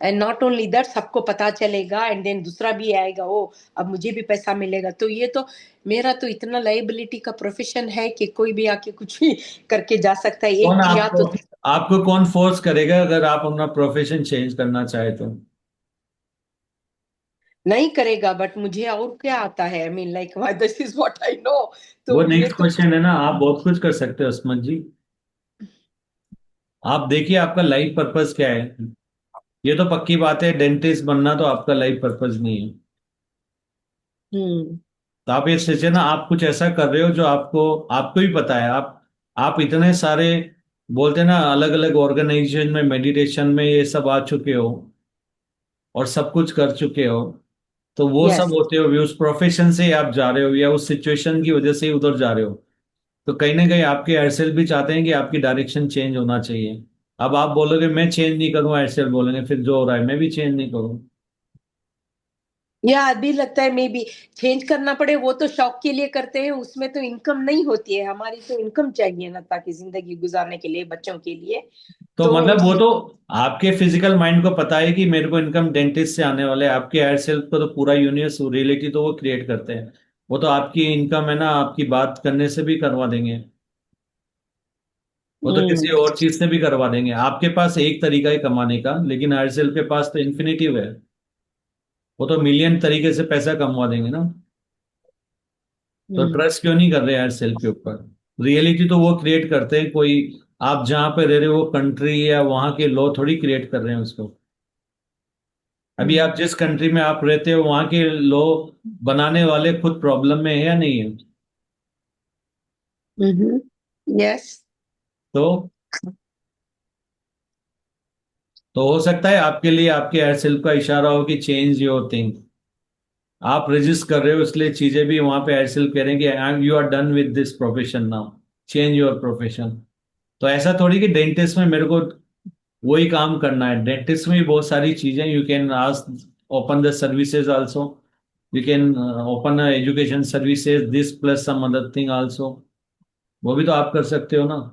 And not only that, सबको पता चलेगा एंड देन दूसरा भी आएगा, ओ अब मुझे भी पैसा मिलेगा। तो ये तो मेरा तो इतना लाइबिलिटी का प्रोफेशन है कि कोई भी आके कुछ भी करके जा सकता है। एक कौन दिन या आपको तो आपको कौन फोर्स करेगा अगर आप अपना प्रोफेशन चेंज करना चाहे तो? नहीं करेगा, बट मुझे और क्या आता है? I mean like this is what I know. वो तो ये नेक्स्ट तो क्वेश्चन है ना, आप बहुत कुछ कर सकते हो अस्मत जी। आप देखिए आपका लाइफ पर्पस क्या है। ये तो पक्की बात है, डेंटिस्ट बनना तो आपका लाइफ पर्पस नहीं है। हम्म तो आप ये सोचिए ना, आप कुछ ऐसा कर रहे हो जो आपको आपको भी पता है। आप इतने सारे बोलते हैं ना, अलग अलग ऑर्गेनाइजेशन में, मेडिटेशन में ये सब आ चुके हो और सब कुछ कर चुके हो। तो वो सब यस। होते हो भी उस प्रोफेशन से ही आप जा रहे हो या उस सिचुएशन की वजह से ही उधर जा रहे हो। तो कहीं ना कहीं आपके एयरसेल भी चाहते हैं कि आपकी डायरेक्शन चेंज होना चाहिए। अब आप बोलोगे मैं चेंज नहीं करूँ, एयरसेल बोलेंगे फिर जो हो रहा है मैं भी चेंज नहीं करूँ। या अभी लगता है मे बी चेंज करना पड़े, वो तो शौक के लिए करते हैं, उसमें तो इनकम नहीं होती है। हमारी तो इनकम चाहिए ना, ताकि जिंदगी गुजारने के लिए, बच्चों के लिए। तो तो मतलब वो तो आपके फिजिकल माइंड को पता है कि मेरे को इनकम डेंटिस्ट से आने वाले है। आपके एयरसेल को तो पूरा यूनिवर्स रियलिटी तो वो क्रिएट करते हैं। वो तो आपकी इनकम है ना, आपकी बात करने से भी करवा देंगे। वो तो किसी हम्म और चीज से भी करवा देंगे। आपके पास एक तरीका है कमाने का, लेकिन एयरसेल के पास तो इन्फिनिटिव है। वो तो मिलियन तरीके से पैसा कमवा देंगे ना। तो हम्म ट्रस्ट क्यों नहीं कर रहे यार सेल्फ के ऊपर? रियलिटी तो वो क्रिएट करते हैं कोई। आप जहां पे रह रहे हो वो कंट्री या वहां के लॉ थोड़ी क्रिएट कर रहे हैं उसको। अभी आप जिस कंट्री में आप रहते हो वहां के लॉ बनाने वाले खुद प्रॉब्लम में है या नहीं है? यस। तो हो सकता है आपके लिए आपके एयरसेल का इशारा हो कि चेंज योर थिंग। आप रजिस्ट कर रहे हो इसलिए चीजें भी वहां पे एयरसेल कह रहे हैं कि I am you are done with this profession now, change your profession. तो ऐसा थोड़ी कि डेंटिस्ट में मेरे को वही काम करना है। डेंटिस्ट में भी बहुत सारी चीजें, you can ask open the services also, you can open education services this plus some other thing also. वो भी तो आप कर सकते हो ना।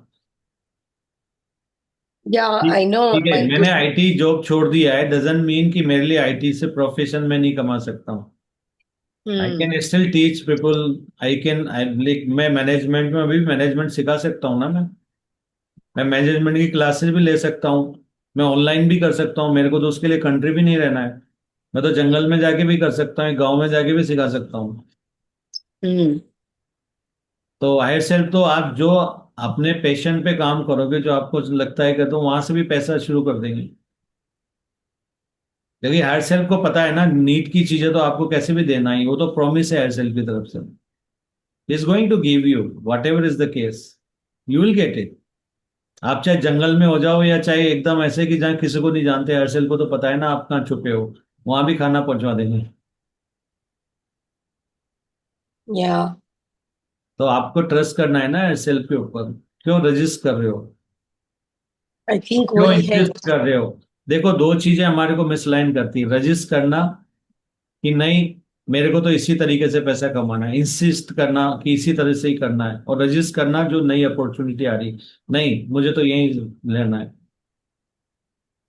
या ठीक आई नो ठीक है, माय मैंने आईटी जॉब छोड़ दिया है डजंट मीन कि मेरे लिए आईटी से प्रोफेशन में नहीं कमा सकता हूँ। I can still teach people. I like मैं मैनेजमेंट में अभी मैनेजमेंट सिखा सकता हूँ ना। मैं मैनेजमेंट की क्लासेस भी ले सकता हूँ। मैं ऑनलाइन भी कर सकता हूँ, मेरे को तो उसके लिए कंट्री भी नहीं रहना है। मैं तो जंगल में जाके भी कर सकता हूँ, गांव में जाके भी सिखा सकता हूँ। हम्म। तो हायर सेल्फ तो आप जो अपने पैशन पे काम करोगे, जो आपको लगता है कि, तो वहां से भी पैसा शुरू कर देंगे। क्योंकि हायर सेल्फ को पता है ना, नीड की चीजें तो आपको कैसे भी देना ही, वो तो प्रॉमिस है हायर सेल्फ की तरफ से। Is going to give you whatever is the case, you will get it. आप चाहे जंगल में हो जाओ या चाहे एकदम ऐसे कि जहाँ किसी को नहीं जानते, हायर सेल्फ को तो पता है ना आप कहाँ छुपे हो, वहां भी खाना पहुंचवा देंगे। या तो आपको ट्रस्ट करना है ना हायर सेल्फ के ऊपर। क्यों रजिस्ट कर रहे हो, आई थिंक क्यों वही है। इंसिस्ट कर रहे हो? देखो, दो चीजें हमारे को मिसलाइन करती है, रजिस्ट करना कि नहीं मेरे को तो इसी तरीके से पैसा कमाना है, इंसिस्ट करना कि इसी तरह से ही करना है, और रजिस्ट करना जो नई अपॉर्चुनिटी आ रही, नहीं मुझे तो यही लेना है।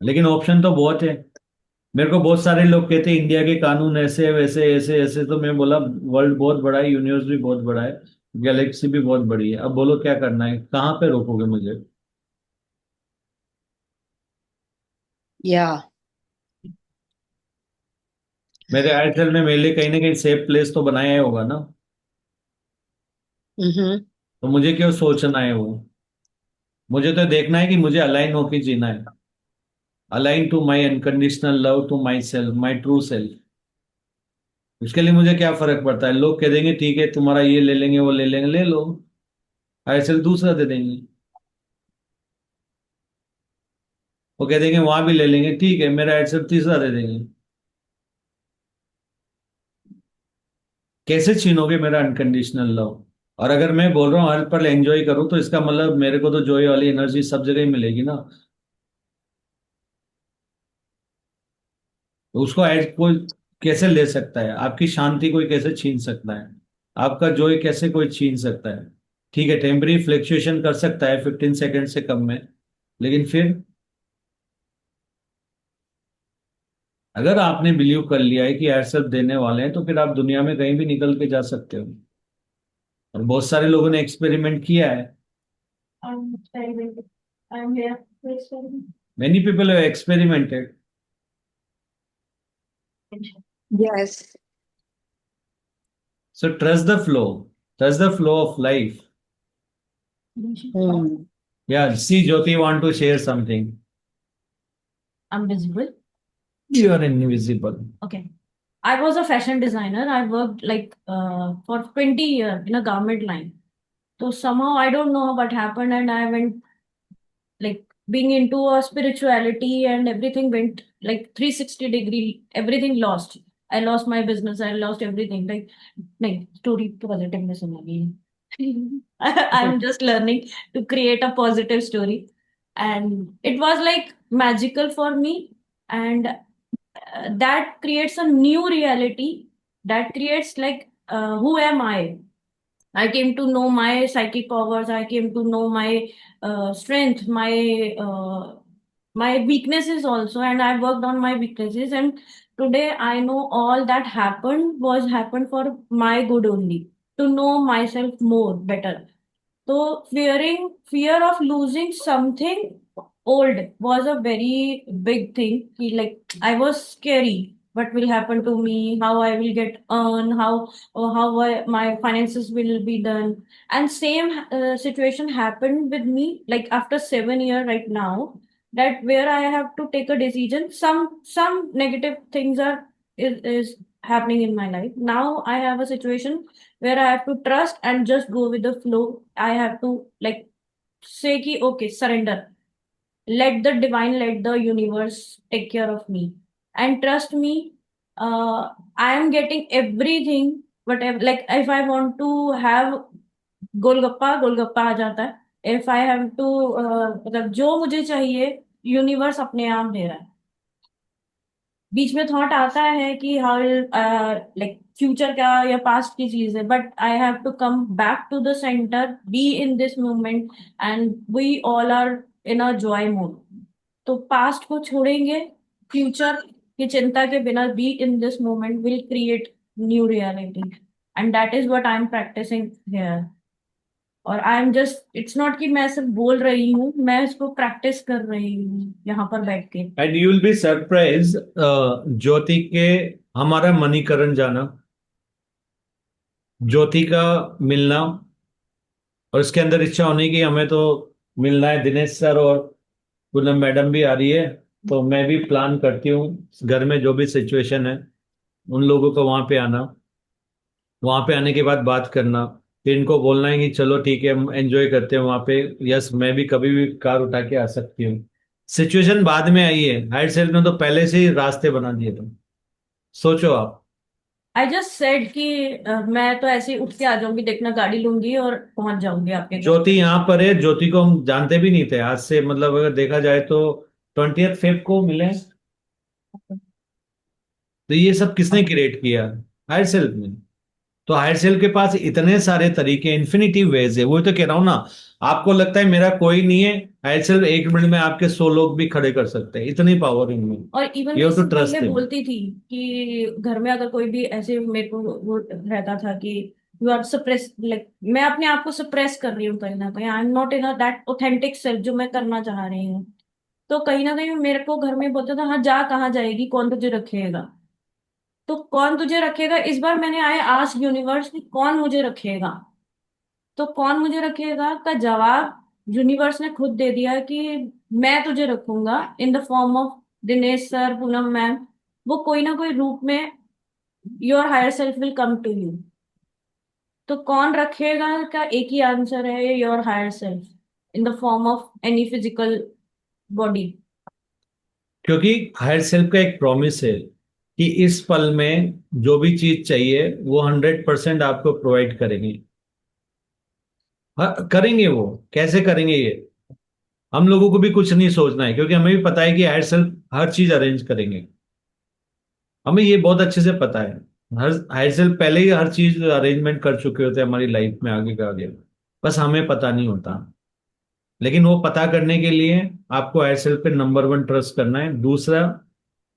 लेकिन ऑप्शन तो बहुत है। मेरे को बहुत सारे लोग कहते हैं इंडिया के कानून ऐसे वैसे ऐसे ऐसे, तो मैं बोला वर्ल्ड बहुत बड़ा है, यूनिवर्स भी बहुत बड़ा है, गैलेक्सी भी बहुत बड़ी है, अब बोलो क्या करना है, कहाँ पे रोकोगे मुझे? या मेरे आईएसएल में मेरे लिए कहीं ना कहीं सेफ प्लेस तो बनाया ही होगा ना। हम्म। तो मुझे क्यों सोचना है वो? मुझे तो देखना है कि मुझे अलाइन होके जीना है, align to my unconditional love to my self, my true self. उसके लिए मुझे क्या फर्क पड़ता है, लोग कह देंगे ठीक है तुम्हारा ये ले लेंगे वो ले लेंगे, ले लो, आईएसएल दूसरा दे देंगे। वो कह देंगे वहां भी ले लेंगे, ठीक है मेरा आईएसएल तीसरा दे देंगे। कैसे छीनोगे मेरा अनकंडीशनल लव? और अगर मैं बोल रहा हूँ हर पल एंजॉय करूँ, तो इसका मतलब मेरे को तो जॉय वाली एनर्जी सब जगह ही मिलेगी ना। तो उसको एज कोई कैसे ले सकता है? आपकी शांति कोई कैसे छीन सकता है? आपका जॉय कैसे कोई छीन सकता है? ठीक है टेम्पररी फ्लक्चुएशन कर सकता है 15 सेकंड से कम में, लेकिन फिर अगर आपने बिलीव कर लिया है कि यार सब देने वाले हैं, तो फिर आप दुनिया में कहीं भी निकल के जा सकते हो। और बहुत सारे लोगों ने एक्सपेरिमेंट किया है। I'm experimenting. I'm here to experiment. Many people have experimented. Yes. So trust the flow of life. Hmm. Yeah, see Jyoti want to share something. I'm visible. You are invisible. Okay. I was a fashion designer. I worked like for 20 years in a garment line. So somehow I don't know what happened, and I went like being into a spirituality, and everything went like 360-degree, everything lost. I lost my business, I lost everything. Like story positive में सुनानी है. I'm just learning to create a positive story, and it was like magical for me, and that creates a new reality, that creates like who am I came to know my psychic powers. I came to know my strength, my weaknesses also, and I worked on my weaknesses. And today I know all that happened for my good only, to know myself more better. So fear of losing something old was a very big thing. Like I was scary. What will happen to me? How I will get earn? My finances will be done? And same situation happened with me. Like after 7 years right now, that where I have to take a decision. Some negative things is happening in my life. Now I have a situation where I have to trust and just go with the flow. I have to like say ki okay, surrender. Let the universe take care of me. And trust me, I am getting everything, whatever like if I want to have golgappa आ जाता है. If I have to मतलब जो मुझे चाहिए universe अपने आप दे रहा है. बीच में थॉट आता है कि हाउ लाइक फ्यूचर क्या या पास्ट की चीज है, but I have to come back to the centre, be in this moment, and we all are in a joy mode. तो पास्ट को छोड़ेंगे, फ्यूचर की चिंता के बिना be in this moment will create new reality, and that is what I am practising here. और I am just, it's not कि मैं सिर्फ बोल रही हूँ, मैं इसको प्रैक्टिस कर रही हूँ यहाँ पर बैठ के। And you will be surprise, Jyoti के, हमारा मणिकरण जाना, ज्योति का मिलना, और इसके अंदर इच्छा होने की हमें तो मिलना है। दिनेश सर और पूनम मैडम भी आ रही है, तो मैं भी प्लान करती हूँ घर में जो भी सिचुएशन है उन लोगों को वहां पे आना, वहां पे आने के बाद बात करना, फिर इनको बोलना है कि चलो ठीक है हम एंजॉय करते हैं वहां पे। यस, मैं भी कभी भी कार उठा के आ सकती हूँ। सिचुएशन बाद में आई है, हाइट सेल ने तो पहले से ही रास्ते बना दिए थे। सोचो आप। आई जस्ट सेड कि मैं तो ऐसे ही उठ के आ जाऊंगी, देखना गाड़ी लूंगी और पहुंच जाऊंगी आपके घर। ज्योति यहाँ पर है, ज्योति को हम जानते भी नहीं थे आज से, मतलब अगर देखा जाए तो 20th Feb को मिले। तो ये सब किसने क्रिएट किया? हायर सेल्फ ने। तो हायर सेल्फ के पास इतने सारे तरीके, इन्फिनिटी वेज है, वो तो कह रहा हूं ना। आपको लगता है मेरा कोई नहीं है, हायर सेल्फ 1 मिनट में आपके 100 लोग भी खड़े कर सकते हैं, इतनी पावर इनमें। और इवन यू मैं हैव इससे टू पहले ट्रस्ट हिम। बोलती थी कि घर में अगर कोई भी ऐसे मेरे को वो रहता था कि यू आर सप्रेस, लाइक मैं अपने आप को सप्रेस कर रही हूँ कहीं ना कहीं, I am not in that authentic self जो मैं करना चाह रही हूँ। तो कहीं ना कहीं मेरे को घर में बोलता था, हाँ जा कहाँ जाएगी, कौन तुझे रखेगा। तो कौन तुझे रखेगा, इस बार मैंने आए आस्क यूनिवर्स कि कौन मुझे रखेगा। तो कौन मुझे रखेगा का जवाब यूनिवर्स ने खुद दे दिया कि मैं तुझे रखूंगा in the form of Dinesh sir, Poonam ma'am. वो कोई ना कोई रूप में your higher self will come to you. तो कौन रखेगा का एक ही आंसर है, your higher self in the form of any physical body. क्योंकि हायर सेल्फ का एक प्रॉमिस है कि इस पल में जो भी चीज चाहिए वो 100% आपको प्रोवाइड करेंगे। हाँ, करेंगे वो। कैसे करेंगे ये हम लोगों को भी कुछ नहीं सोचना है, क्योंकि हमें भी पता है कि हायर सेल्फ हर चीज अरेंज करेंगे। हमें ये बहुत अच्छे से पता है। हर हायर सेल्फ पहले ही हर चीज अरेंजमेंट कर चुके होते हैं हमारी लाइफ में आगे का आगे। बस हमें पता नहीं होता। लेकिन वो पता करने के लिए आपको हायर सेल्फ पे नंबर 1 ट्रस्ट करना है, दूसरा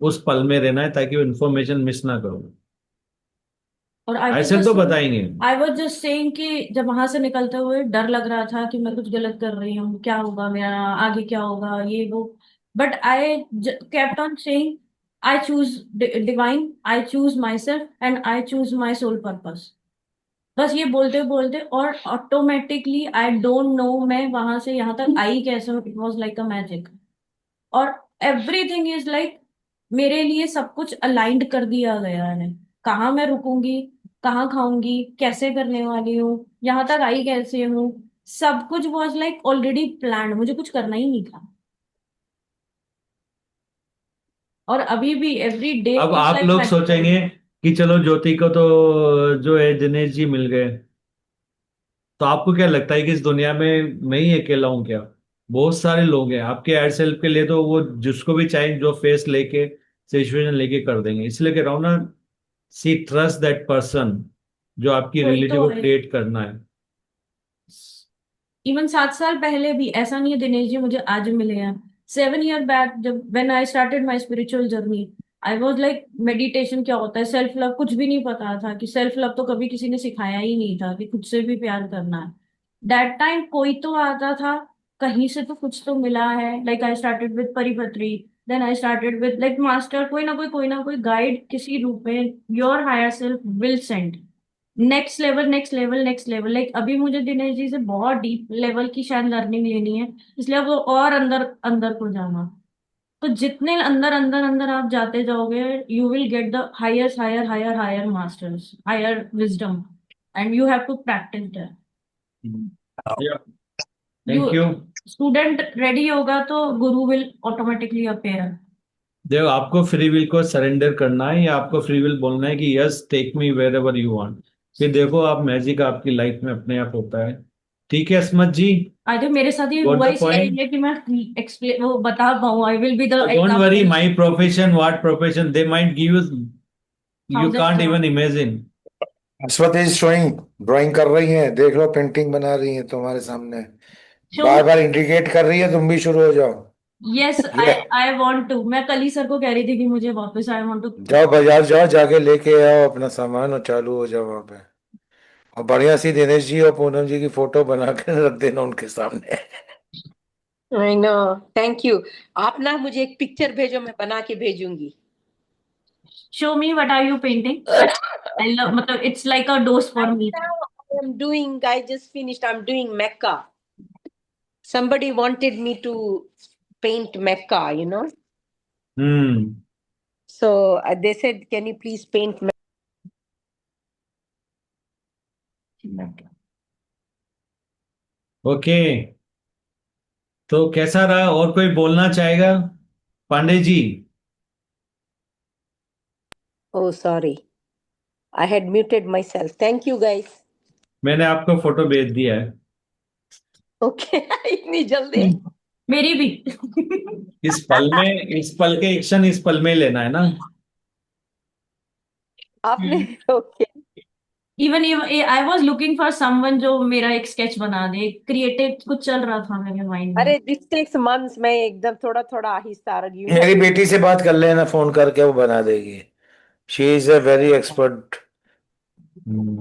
उस पल में रहना है ताकि वो इन्फॉर्मेशन मिस ना करो। और आई हायर वाज सेल्फ तो जस्ट बताएंगे। आई वाज जस्ट सेइंग कि जब वहां से निकलते हुए डर लग रहा था कि मैं कुछ गलत कर रही हूँ, क्या होगा मेरा आगे, क्या होगा ये वो। But I kept on saying I choose divine, I choose my self and I choose my soul purpose. बस ये बोलते बोलते और ऑटोमेटिकली आई डोंट नो मैं वहां से यहाँ तक आई कैसे, it was like a magic. और एवरीथिंग इज लाइक मेरे लिए सब कुछ अलाइंड कर दिया गया है। कहाँ मैं रुकूंगी, कहाँ खाऊंगी, कैसे करने वाली हूँ, यहाँ तक आई कैसे हूँ, सब कुछ वॉज लाइक ऑलरेडी प्लान्ड, मुझे कुछ करना ही नहीं था। और अभी भी एवरी डे अब इज आप लाइक लोग मैजिकल। सोचेंगे कि चलो ज्योति को तो जो है दिनेश जी मिल गए, तो आपको क्या लगता है कि इस दुनिया में मैं ही अकेला हूं क्या? बहुत सारे लोग हैं आपके एड सेल्फ के लिए, तो वो जिसको भी चाहे जो फेस लेके सिचुएशन लेके कर देंगे। इसलिए कह रहा हूं ना, सी ट्रस्ट दैट पर्सन जो आपकी वही रियलिटी तो को है। क्रिएट करना है। इवन 7 साल पहले भी ऐसा नहीं है दिनेश जी मुझे आज मिले हैं। 7 ईयर बैक जब when I started my spiritual journey, I was like meditation क्या होता है, सेल्फ लव कुछ भी नहीं पता था कि सेल्फ लव तो कभी किसी ने सिखाया ही नहीं था कि खुद से भी प्यार करना है। दैट टाइम कोई तो आता था, कहीं से तो कुछ तो मिला है, लाइक आई स्टार्टेड विद परिपत्री, then I started with like master, कोई ना कोई गाइड किसी रूप में your higher self will send next level, next level, next level. Like अभी मुझे दिनेश जी से बहुत डीप लेवल की शायद लर्निंग लेनी है, इसलिए वो और अंदर अंदर को जाना। तो जितने अंदर अंदर अंदर आप जाते जाओगे, you will get the higher higher higher higher masters, higher wisdom, and you have to practice that. You thank you. Student ready होगा तो गुरु विल ऑटोमेटिकली अपेयर। देखो, आपको फ्री विल को सरेंडर करना है या आपको फ्री विल बोलना है कि yes take me wherever you want. फिर देखो आप, मैजिक आपकी लाइफ में अपने आप होता है। ठीक है अस्मत जी, आज मेरे साथ ये गॉट हुआ द इसलिए पॉइंट। है कि मैं एक्सप्लेन वो बता पाऊँ, I will be the don't worry, example. My profession what profession they might give you, you thousand can't crore. Even imagine. अश्वत is showing, drawing कर रही हैं, देख लो पेंटिंग बना रही हैं तुम्हारे सामने। शो बार बार इंडिकेट कर रही है, तुम भी शुरू हो जाओ। यस, आई ये आई वांट टू, मैं कल ही सर को कह रही थी कि मुझे वापस आई वांट टू। जाओ बाजार जाओ, जाके लेके आओ अपना सामान और चालू हो जाओ वहां पे। और बढ़िया सी दिनेश जी और पूनम जी की फोटो बना के रख देना उनके सामने। I know. Thank you. आप ना मुझे एक पिक्चर भेजो, मैं बना के भेजूंगी. Show me what are you painting? I love, मतलब it's like a dose for Right me. now, I just finished, I'm doing Mecca. Somebody wanted me to paint Mecca, you know. So they said, can you please paint Mecca? Okay, तो कैसा रहा? और कोई बोलना चाहेगा? Pandey ji. Oh, sorry. I had muted myself. Thank you, guys. मैंने आपको photo भेज दिया है। Okay. इतनी जल्दी? मेरी भी। इस पल में, इस पल के एक्शन इस पल में लेना है ना। आपने okay. Even I was looking for someone जो मेरा एक स्केच बना दे, क्रिएटिव कुछ चल रहा था मेरे माइंड में। अरे this takes months. मैं एकदम थोड़ा थोड़ा आहिस्ता you मेरी have बेटी से बात कर लेना फोन करके, वो बना देगी। She is a very expert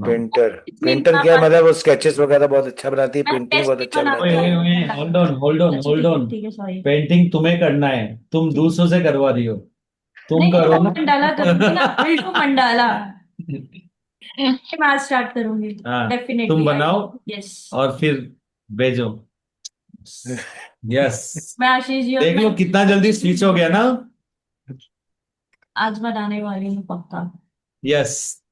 painter. Painter क्या मतलब, वो स्केचेस वगैरह बहुत अच्छा बनाती है, मैं पेंटिंग स्केच बहुत भी अच्छा बनाती बनाती है। हूँ। होल्ड ऑन होल्ड ऑन अच्छा, होल्ड ऑन। ठीक है, सॉरी। पेंटिंग तुम्हें करना है, तुम दूसरों से करवा रही हो। तुम नहीं नहीं, करो मैं ना। मंडाला करूंगी ना, अल्टो मंडाला। मैं आज स्टार्ट करूंगी हाँ, डेफिनेटली। तुम बनाओ यस। और फिर भेजो। यस, मैं आशीष जी और देख लो मैं कितना जल्दी स्विच हो गया ना। आज बनाने वाली हूँ पक्का। यस,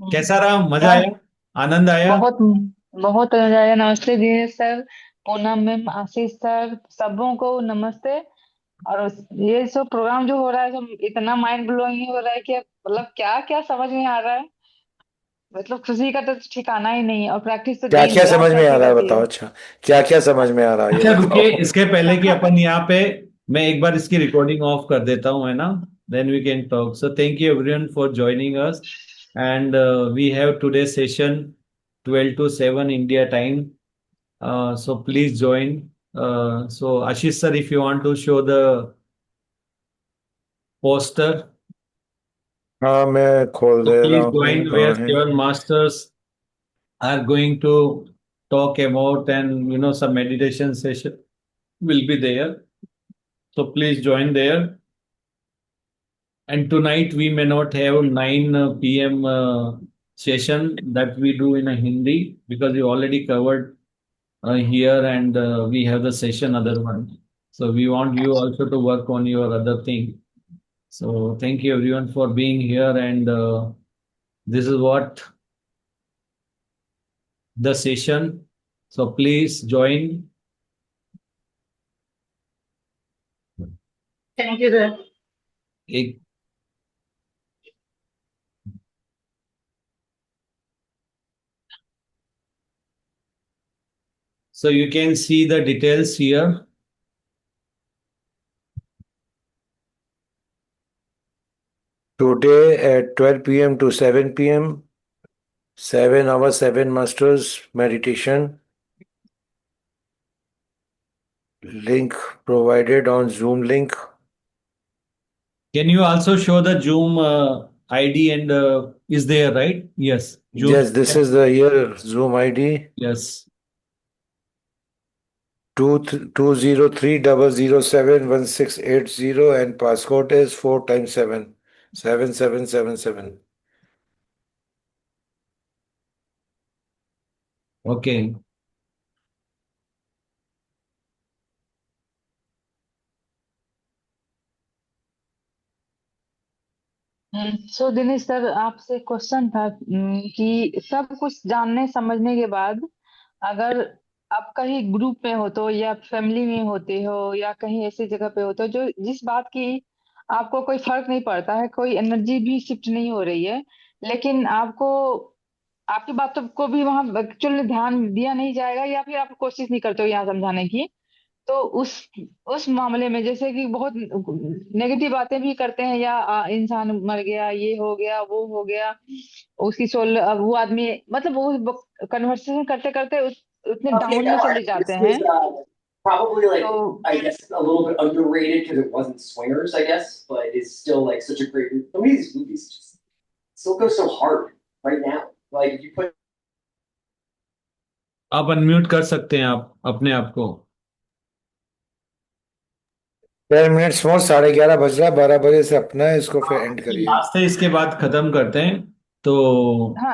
कैसा रहा? मजा आया? आनंद आया? बहुत बहुत मजा आया। नमस्ते दिनेश सर, पूनम मैम, आशीष सर, सबों को नमस्ते। और ये सब प्रोग्राम जो हो रहा है, सब इतना माइंड ब्लोइंग हो रहा है कि मतलब क्या क्या समझ नहीं आ रहा है। मतलब खुशी का तो ठिकाना ही नहीं है, और प्रैक्टिस तो क्या दिन क्या समझ रात में आ करती रहा है रहती बताओ? है। अच्छा, क्या क्या समझ में आ रहा है ये अच्छा रुकिए, बताओ। इसके पहले कि अपन यहाँ पे, मैं एक बार इसकी रिकॉर्डिंग ऑफ कर देता हूँ, है ना? Then we can talk. So thank you everyone for joining us, and we have today session 12 to 7 India time. So please join. So Ashish sir, if you want to show the poster, हाँ, मैं खोल so दे रहा please हूँ, कहीं join कहाँ where है। seven masters are going to talk about, and some meditation session will be there. So please join there. And tonight we may not have 9 p.m. Session that we do in a Hindi, because we already covered here, and we have the session other one. So we want you also to work on your other thing. So thank you everyone for being here, and this is what the session. So please join. Thank you sir. एक So you can see the details here. Today at 12 p.m. to 7 p.m., 7 hours, 7 masters meditation. Link provided on Zoom link. Can you also show the Zoom ID and is there, right? Yes. Zoom. Yes, this is the here Zoom ID. Yes. 203-007-1680, and passcode is 4 times 7, 7777. Okay. So Dinesh sir, आपसे question था कि सब कुछ जानने समझने के बाद, अगर आप कहीं ग्रुप में हो तो, या फैमिली में होते हो, या कहीं ऐसी जगह पे हो तो, जो जिस बात की आपको कोई फर्क नहीं पड़ता है, कोई एनर्जी भी शिफ्ट नहीं हो रही है, लेकिन आपको आपकी बातों को भी वहां एक्चुअली ध्यान दिया नहीं जाएगा, या फिर आप कोशिश नहीं करते हो यहाँ समझाने की, तो उस मामले में जैसे कि बहुत नेगेटिव बातें भी करते हैं, या इंसान मर गया, ये हो गया, वो हो गया, उसकी सोल, अब वो आदमी, मतलब वो कन्वर्सेशन करते करते उतने Okay, डाउन में that चले this जाते हैं। was probably like, तो I guess, a little bit underrated because it wasn't Swingers, I guess, but it's still like such a great. Some of these movies just still go so hard right now. Like you put आप unmute कर सकते हैं आप अपने आप को। 10 minutes more, 11:30 बज रहा है, 12 बजे से अपना है, इसको फिर एंड करिए। लास्ट है, इसके बाद खत्म करते हैं तो। हाँ